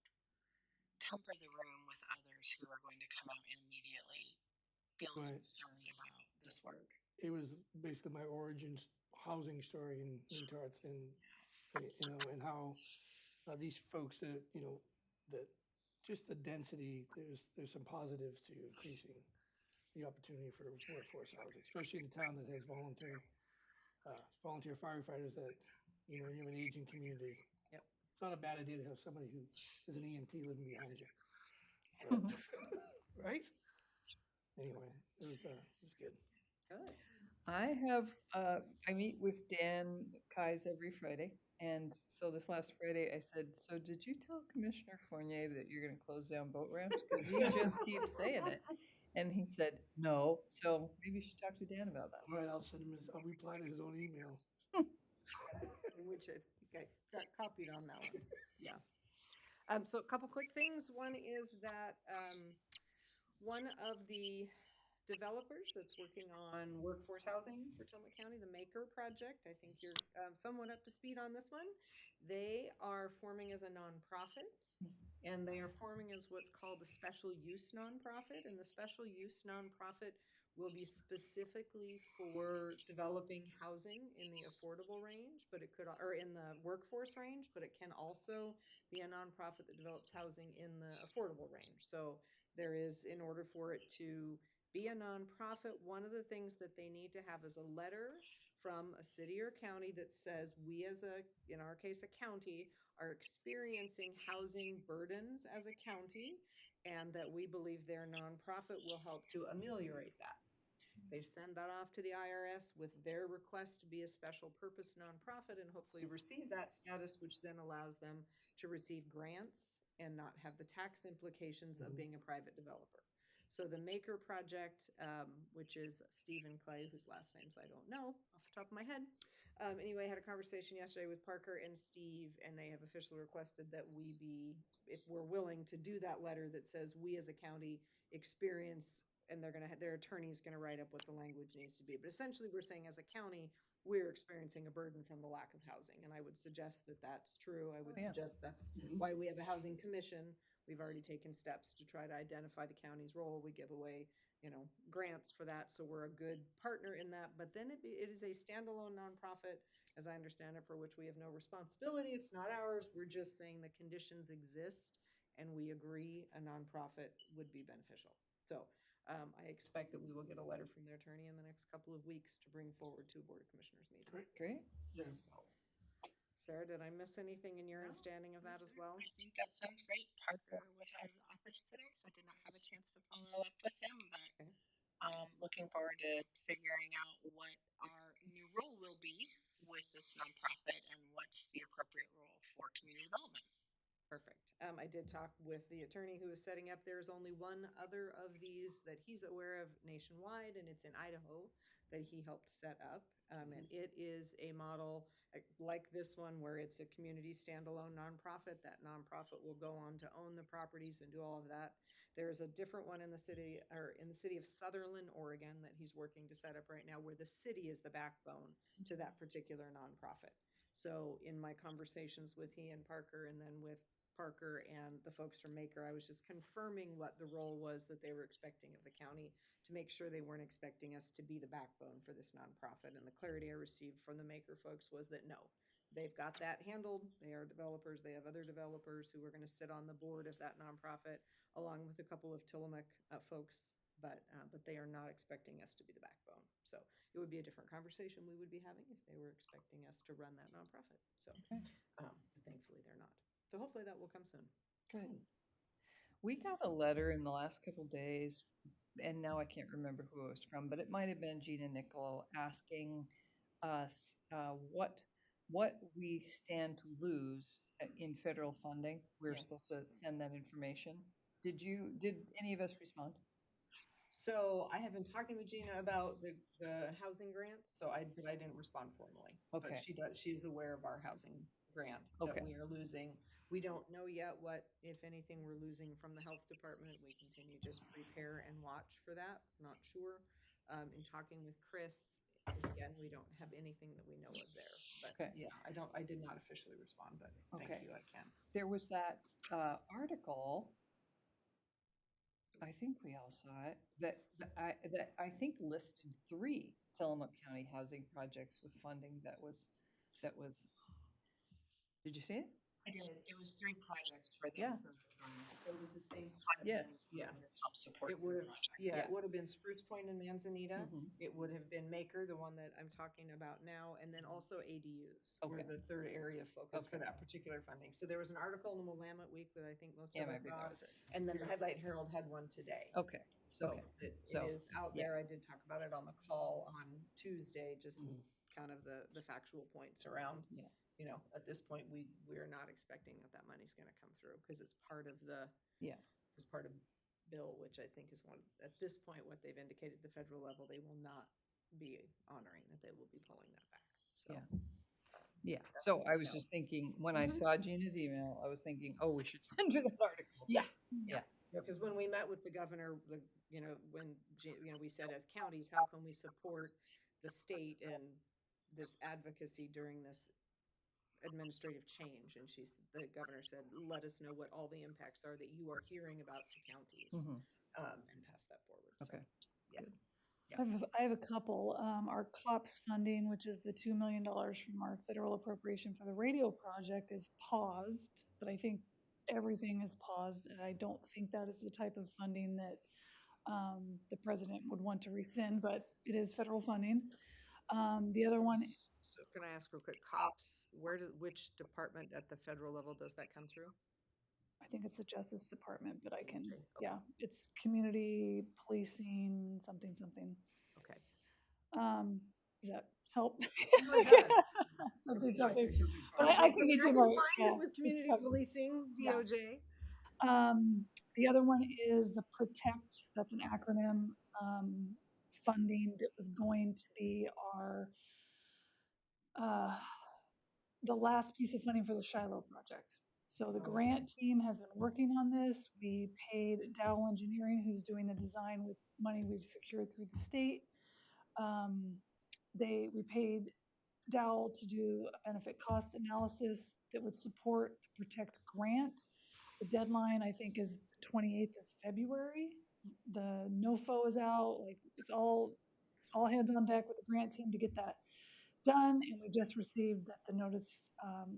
temper the room with others who are going to come out and immediately feel Right. concerned about this work. It was basically my origins housing story in New Tarts, and and how these folks that that just the density. There's some positives to increasing the opportunity for workforce housing, especially in a town that has volunteer firefighters that, you have an aging community. Yep. It's not a bad idea to have somebody who is an EMT living behind you. But, right? Anyway, it was good. Good. I meet with Dan Kais every Friday. And so this last Friday I said, so did you tell Commissioner Fournier that you're going to close down boat ramps? Because he just keeps saying it. And he said, no. So maybe you should talk to Dan about that. All right, I'll reply to his own email. Which I think I got copied on that one. Yeah. So a couple quick things. One is that one of the developers that's working on workforce housing for Tillamook County, the Maker Project, I think you're somewhat up to speed on this one. They are forming as a nonprofit, and they are forming as what's called a special use nonprofit. And the special use nonprofit will be specifically for developing housing in the affordable range, but it could, or in the workforce range, but it can also be a nonprofit that develops housing in the affordable range. So there is, in order for it to be a nonprofit, one of the things that they need to have is a letter from a city or county that says we as in our case, a county, are experiencing housing burdens as a county, and that we believe their nonprofit will help to ameliorate that. They send that off to the IRS with their request to be a special purpose nonprofit and hopefully receive that status, which then allows them to receive grants and not have the tax implications of being a private developer. So the Maker Project, which is Stephen Clay, whose last names I don't know off the top of my head. Anyway, I had a conversation yesterday with Parker and Steve, and they have officially requested that we be, if we're willing to do that letter that says we as a county experience, and their attorney's gonna write up what the language needs to be. But essentially, we're saying as a county, we're experiencing a burden from the lack of housing, and I would suggest that that's true. I would suggest that's why we have a housing commission. We've already taken steps to try to identify the county's role. We give away, grants for that, so we're a good partner in that. But then it is a standalone nonprofit, as I understand it, for which we have no responsibility. It's not ours. We're just saying the conditions exist, and we agree a nonprofit would be beneficial. So I expect that we will get a letter from their attorney in the next couple of weeks to bring forward to a Board of Commissioners meeting. Great. So, Sarah, did I miss anything in your understanding of that as well? I think that sounds great. Parker was out of the office today, so I did not have a chance to follow up with him, but looking forward to figuring out what our new role will be with this nonprofit and what's the appropriate role for community development. Perfect. I did talk with the attorney who is setting up. There's only one other of these that he's aware of nationwide, and it's in Idaho. that he helped set up. And it is a model like this one where it's a community standalone nonprofit. That nonprofit will go on to own the properties and do all of that. There's a different one in the city of Sutherland, Oregon, that he's working to set up right now, where the city is the backbone to that particular nonprofit. So in my conversations with he and Parker, and then with Parker and the folks from Maker, I was just confirming what the role was that they were expecting of the county, to make sure they weren't expecting us to be the backbone for this nonprofit. And the clarity I received from the Maker folks was that no, they've got that handled. They are developers. They have other developers who are going to sit on the board of that nonprofit, along with a couple of Tillamook folks. But they are not expecting us to be the backbone. So it would be a different conversation we would be having if they were expecting us to run that nonprofit. So thankfully they're not. So hopefully that will come soon. Good. We got a letter in the last couple days, and now I can't remember who it was from, but it might have been Gina Nickel asking us what we stand to lose in federal funding. We were supposed to send that information. Did any of us respond? So I have been talking with Gina about the housing grants. But I didn't respond formally. Okay. But she does. She is aware of our housing grant Okay. that we are losing. We don't know yet what, if anything, we're losing from the health department. We continue to just prepare and watch for that. Not sure. In talking with Chris, again, we don't have anything that we know of there. But Okay. yeah, I did not officially respond, but Okay. thank you, I can. There was that article, I think we all saw it, that I think listed 3 Tillamook County housing projects with funding that was. Did you see it? I did. It was 3 projects for Yeah. this. So it was the same. kind of Yes. thing, Yeah. Help support. It would have, projects. yeah, it would have been Spruce Point and Manzanita. Mhm. It would have been Maker, the one that I'm talking about now, and then also ADUs were Okay. the third area of focus for Okay. that particular funding. So there was an article in the Willamette Week that I think most Yeah, of us maybe saw, that was it. and then the Headlight Herald had one today. Okay. So okay. it So, is out yeah. there. I did talk about it on the call on Tuesday, just kind of the factual points around. Yeah. You know, at this point, we're not expecting that money's going to come through, because it's part of it's part of bill, which I think is at this point, what they've indicated at the federal level, they will not be honoring, that they will be pulling that back. So. Yeah. Yeah. So I was No. just thinking, when I Mhm. saw Gina's email, I was thinking, oh, we should send her that article. Yeah. Yeah. Because when we met with the governor, we said, as counties, how can we support the state and this advocacy during this administrative change? And the governor said, let us know what all the impacts are that you are hearing about to counties, Mhm. and pass that forward. So, Okay. yeah. I have a couple. Our COPS funding, which is the $2 million from our federal appropriation for the radio project, is paused, but I think everything is paused, and I don't think that is the type of funding that the president would want to rescind, but it is federal funding. The other one, So can I ask real quick, COPS, which department at the federal level does that come through? I think it's the Justice Department, but I can, Okay. yeah, it's community policing, something. Okay. Does that help? Oh, it does. something. So I can get you I can more. find Yeah, it with it's community covered. policing, Yeah. DOJ. The other one is the PROTECT, that's an acronym, funding that was going to be our, the last piece of funding for the Shiloh project. So the grant team has been working on this. We paid Dowell Engineering, who's doing the design with money we've secured through the state. We paid Dowell to do a benefit cost analysis that would support the PROTECT grant. The deadline, I think, is 28th of February. The NOFO is out. Like, it's all hands on deck with the grant team to get that done. And we just received that the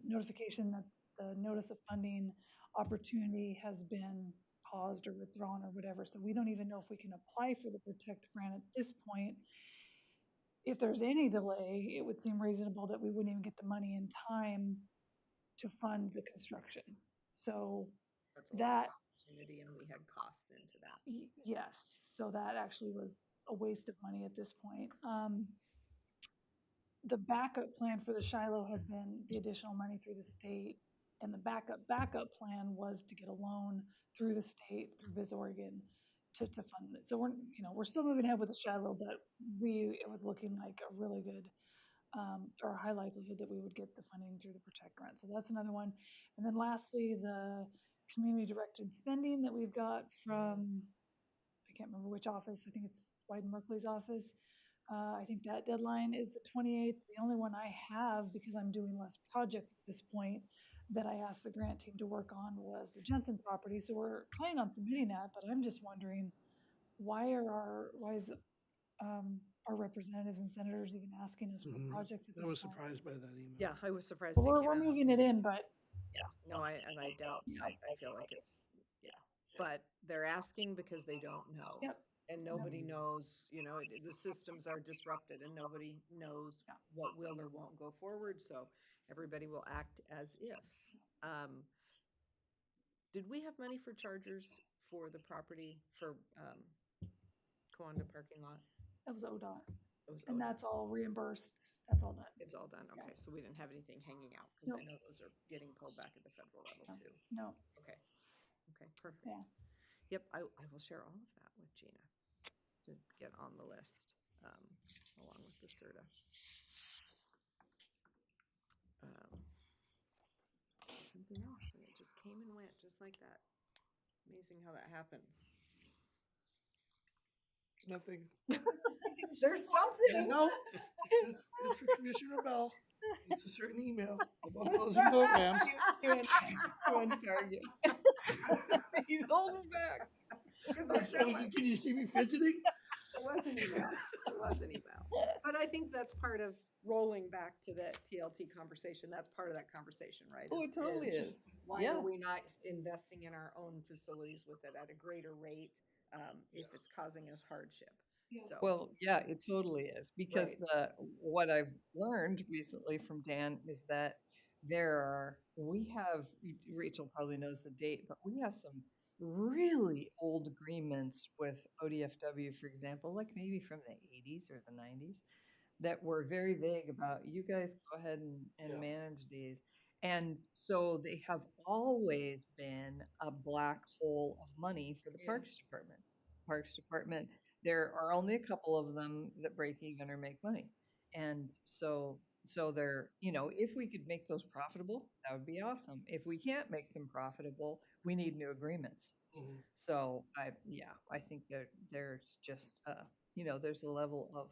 notification that the notice of funding opportunity has been paused or withdrawn or whatever. So we don't even know if we can apply for the PROTECT grant at this point. If there's any delay, it would seem reasonable that we wouldn't even get the money in time to fund the construction. So That's a that lost opportunity, and we had costs into that. yes, so that actually was a waste of money at this point. The backup plan for the Shiloh has been the additional money through the state, and the backup plan was to get a loan through the state, through Biz Oregon, to fund it. So we're, we're still moving ahead with the shadow, but it was looking like a really good, or a high likelihood that we would get the funding through the Protect grant. So that's another one. And then lastly, the community directed spending that we've got from, I can't remember which office. I think it's Wyden Merkley's office. I think that deadline is the 28th. The only one I have, because I'm doing less projects at this point, that I asked the grant team to work on was the Jensen property. So we're planning on submitting that, but I'm just wondering why is our representatives and senators even asking us for Mhm. projects at I this was point? surprised by that email. Yeah, I was surprised. But it we're came out. moving it in, but No, I doubt, I feel like it's, yeah, but they're asking because they don't know. Yep. And nobody knows, the systems are disrupted and nobody knows Yeah. what will or won't go forward, so everybody will act as if. Did we have money for chargers for the property for, Coanda parking lot? that was ODOT. It was And ODOT. that's all reimbursed. That's all done. It's all done, Yeah. okay, so we didn't have anything hanging out, cause I Nope. know those are getting pulled back at the federal level No. too. No. Okay, okay, perfect. Yeah. Yep, I will share all of that with Gina to get on the list, along with the CERTA. Something else, and it just came and went just like that. Amazing how that happens. Nothing. There's something. No, it's for Commissioner Bell. It's a certain email about closing programs. He wants to argue. He's holding back. Can you see me fidgeting? It was an email. It was an email. But I think that's part of rolling back to the TLT conversation. That's part of that conversation, right? Oh, it totally is. Why Yeah. are we not investing in our own facilities with it at a greater rate, if it's causing us hardship? So. Well, yeah, it totally is, because Right. what I've learned recently from Dan is that Rachel probably knows the date, but we have some really old agreements with ODFW, for example, like maybe from the 80s or the 90s, that were very vague about, you guys go ahead and Yeah. manage these. And so they have always been a black hole of money for the Yeah. Parks Department. Parks Department, there are only a couple of them that break even or make money. And so they're, if we could make those profitable, that would be awesome. If we can't make them profitable, we need new agreements. Mhm. So I think that there's just, there's a level of,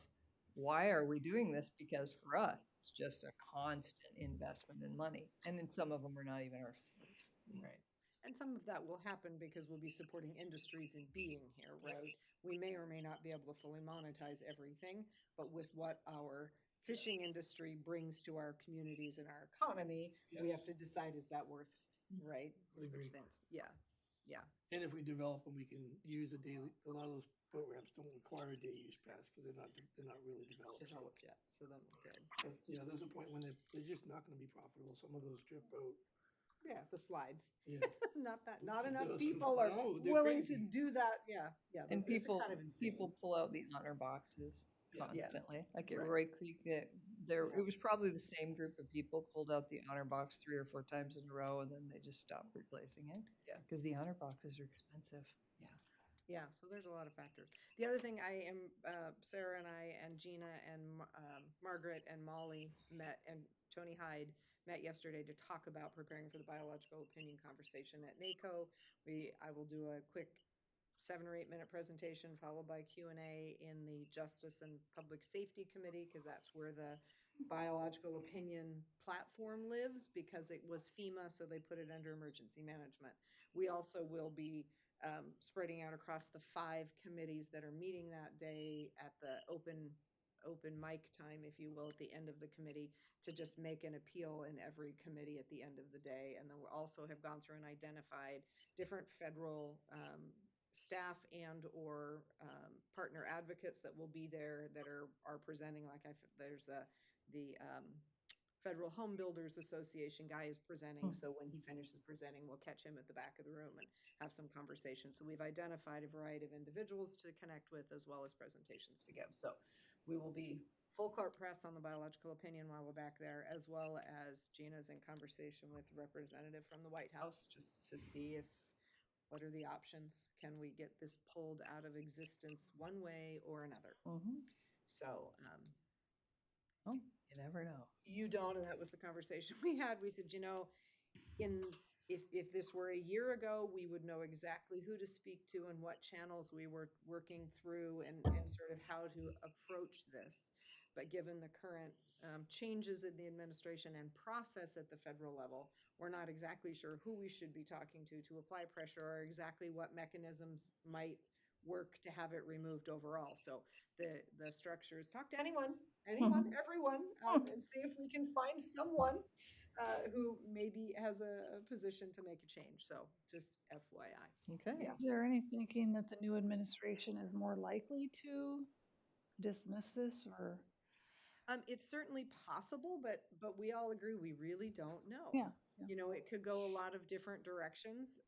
why are we doing this? Because for us, it's just a constant investment in money. And in some of them are not even our facilities. Right. And some of that will happen because we'll be supporting industries in being here, right? We may or may not be able to fully monetize everything, but with what our fishing industry brings to our communities and our economy, we have Yes. to decide, is that worth, right? Would agree. Which things- Yeah, yeah. And if we develop them, we can use a lot of those programs don't require a day use pass because they're not really developed. Developed yet, so then we're good. But, there's a point when they're just not going to be profitable. Some of those drip out. Yeah, the slides. Yeah. Not enough Those- people are no, they're willing to crazy. do that. Yeah, yeah. And those are people kind of insane. pull out the honor boxes Yeah. constantly. Like at Right. Roy Creek, it was probably the same group of people pulled out the honor box 3 or 4 times in a row, and then they just stopped replacing it. Yeah. Because the honor boxes are expensive. Yeah, so there's a lot of factors. The other thing Sarah and I and Gina and Margaret and Molly met, and Tony Hyde met yesterday to talk about preparing for the biological opinion conversation at NACO. I will do a quick 7 or 8 minute presentation followed by Q&A in the Justice and Public Safety Committee, because that's where the biological opinion platform lives, because it was FEMA, so they put it under emergency management. We also will be spreading out across the 5 committees that are meeting that day at the open mic time, if you will, at the end of the committee, to just make an appeal in every committee at the end of the day. And then we'll also have gone through and identified different federal staff and or partner advocates that will be there that are presenting. There's the Federal Home Builders Association guy is presenting, so when he finishes presenting, we'll catch him at the back of the room and have some conversation. So we've identified a variety of individuals to connect with, as well as presentations to give. So we will be full court press on the biological opinion while we're back there, as well as Gina's in conversation with a representative from the White House, just to see if What are the options? Can we get this pulled out of existence one way or another? Mhm. So, Oh, you never know. you don't, and that was the conversation we had. We said, if this were a year ago, we would know exactly who to speak to and what channels we were working through and sort of how to approach this. But given the current changes in the administration and process at the federal level, we're not exactly sure who we should be talking to apply pressure, or exactly what mechanisms might work to have it removed overall. So the structure is talk to anyone, everyone, and see if we can find someone who maybe has a position to make a change. So just FYI. Okay. Yeah. Is there any thinking that the new administration is more likely to dismiss this or? It's certainly possible, but we all agree we really don't know. Yeah. It could go a lot of different directions.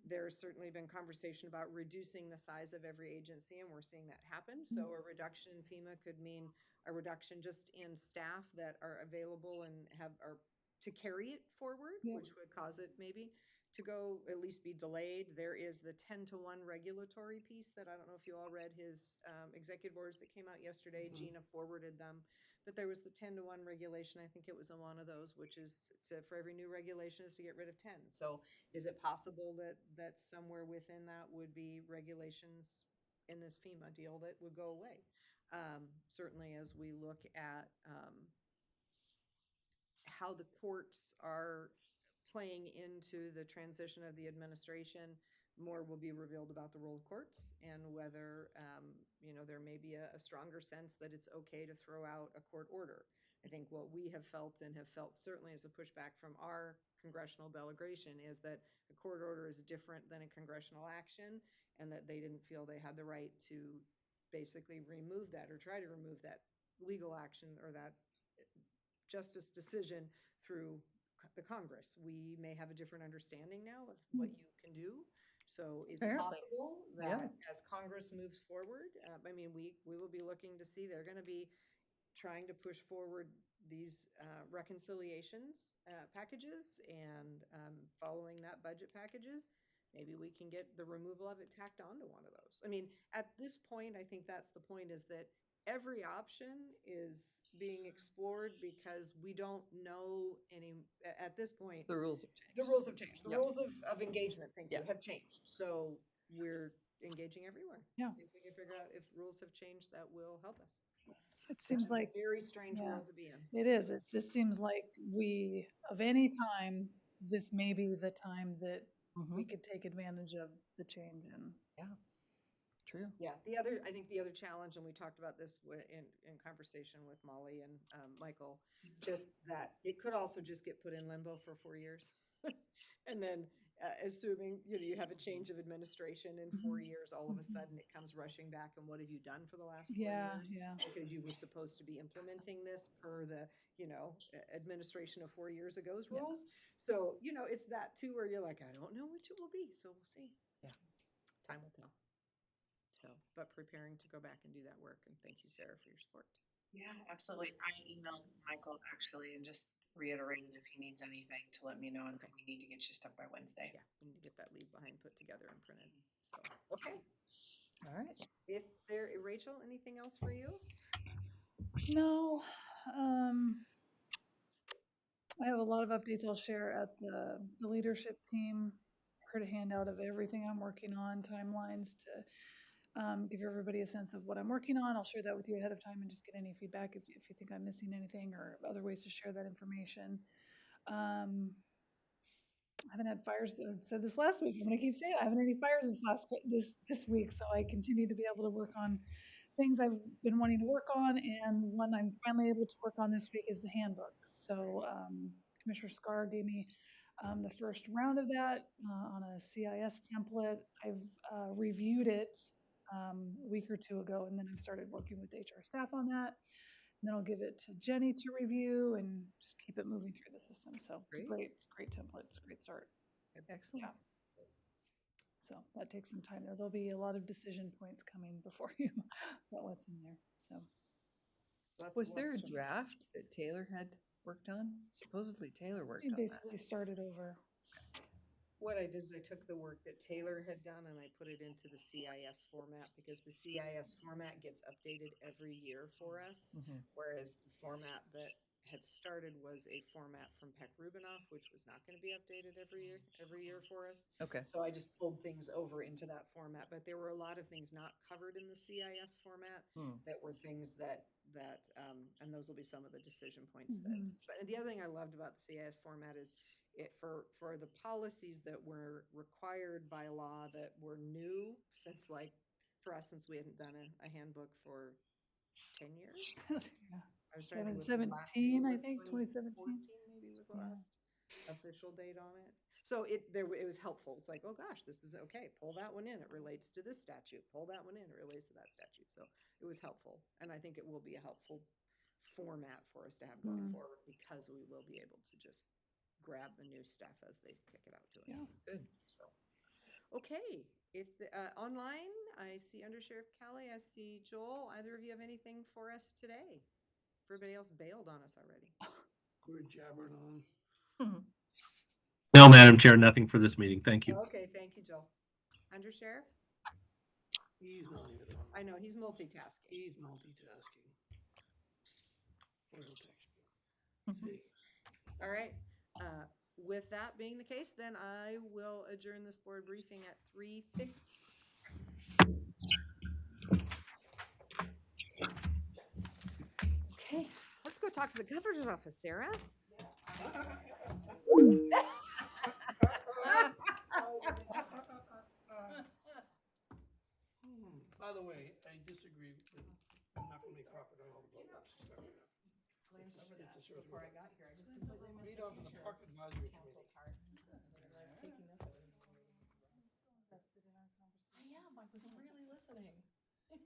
There's certainly been conversation about reducing the size of every agency, and we're seeing that happen. So a reduction in FEMA could mean a reduction just in staff that are available and are to carry it forward, Yeah. which would cause it maybe to go at least be delayed. There is the 10-to-1 regulatory piece that I don't know if you all read his executive orders that came out yesterday. Gina forwarded them, but there was the 10-to-1 regulation. I think it was on one of those, which is for every new regulation is to get rid of 10. So is it possible that somewhere within that would be regulations in this FEMA deal that would go away? Certainly as we look at how the courts are playing into the transition of the administration, more will be revealed about the role of courts and whether, there may be a stronger sense that it's okay to throw out a court order. I think what we have felt certainly as a pushback from our congressional delegation is that a court order is different than a congressional action, and that they didn't feel they had the right to basically remove that or try to remove that legal action or that justice decision through the Congress. We may have a different understanding now of what you can do. So it's Apparently. possible that Yeah. as Congress moves forward, we will be looking to see, they're going to be trying to push forward these reconciliations packages, and following that budget packages, maybe we can get the removal of it tacked onto one of those. At this point, I think that's the point, is that every option is being explored because we don't know at this point. The rules have changed. The rules have changed. The Yep. rules of engagement, thank you, Yeah. have changed. So we're engaging everywhere. Yeah. See if we can figure out if rules have changed that will help us. It seems It's a like very strange yeah. world to be in. it is. It just seems like of any time, this may be the time that we could take advantage of the change. And True. Yeah, I think the other challenge, and we talked about this in conversation with Molly and Michael, just that it could also just get put in limbo for 4 years. And then assuming, you have a change of administration in 4 years, all of a sudden it comes rushing back. And what have you done for the last 4 years? yeah. Because you were supposed to be implementing this per the, administration of 4 years ago's rules. So, it's that too, where you're like, I don't know which it will be. So we'll see. Yeah. Time will tell. So, but preparing to go back and do that work. And thank you, Sarah, for your support. Yeah, absolutely. I emailed Michael actually and just reiterated if he needs anything to let me know, and that we need to get you stuff by Wednesday. Yeah, we need to get that leave behind put together and printed. So, okay. All right. Rachel, anything else for you? No, I have a lot of updates I'll share at the leadership team. Heard a handout of everything I'm working on, timelines to give everybody a sense of what I'm working on. I'll share that with you ahead of time and just get any feedback if you think I'm missing anything or other ways to share that information. I haven't had fires. I said this last week. I'm going to keep saying it. I haven't had any fires this week, so I continue to be able to work on things I've been wanting to work on, and one I'm finally able to work on this week is the handbook. So Commissioner Scar gave me the first round of that on a CIS template. I've reviewed it a week or two ago, and then I've started working with HR staff on that. And then I'll give it to Jenny to review and just keep it moving through the system. So it's a great template. It's a great start. Excellent. Yeah. So that takes some time. There'll be a lot of decision points coming before you about what's in there. So Was there a draft that Taylor had worked on? Supposedly Taylor worked we on that. basically started over. What I did is I took the work that Taylor had done and I put it into the CIS format because the CIS format gets updated every year for us. Whereas the format that had started was a format from Peck Rubinoff, which was not going to be updated every year for us. Okay. So I just pulled things over into that format, but there were a lot of things not covered in the CIS format that were things that and those will be some of the decision points that. But the other thing I loved about the CIS format is it for the policies that were required by law that were new since like for us since we hadn't done a handbook for 10 years. I was trying to think what the last 2017, I was, think, 2017. 2014 maybe was the Yeah. last official date on it. So it was helpful. It's like, oh gosh, this is okay. Pull that one in. It relates to this statute. Pull that one in. It relates to that statute. So it was helpful. And I think it will be a helpful format for us to have going forward because we will be able to just grab the new stuff as they kick it out to us. Yeah. Good. So, okay. If the, online, I see Under Sheriff Callie, I see Joel. Either of you have anything for us today? Everybody else bailed on us already. We're jabbering on. No, Madam Chair, nothing for this meeting. Thank you. Okay, thank you, Joel. Under Sheriff? He's not even on. I know, he's multitasking. He's multitasking. He'll text me. See? All right. With that being the case, then I will adjourn this board briefing at 3:50. Okay, let's go talk to the governor's office, Sarah. By the way, I disagree with, I'm not gonna make profit on all the billboards to start with. It's a source of- I got here, I just completely missed Read off of the Park Advisory Committee. part. I was taking this. I am, I was really listening.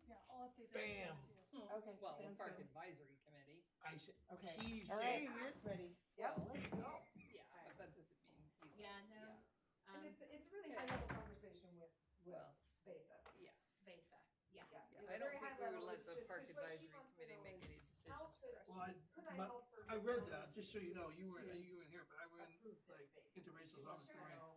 Yeah, I'll update that. Bam. Okay, Well, the sounds Park good. Advisory Committee. I said, Okay. he's All right. saying it. Ready? Yep. Well, let's go. Yeah, but that doesn't mean he's. Yeah, no. And it's a really Yeah. high level conversation with Well, Spatha. Yeah. Spatha, yeah. Yeah, Yeah, it's I don't very think high we would level. let It's the just- Park it's what she Advisory wants to Committee know make is any decisions how for us. Well, could I but help her I read build that, this just so you know, you weren't to here, but I went approve this like space? into Rachel's office She going, wants to know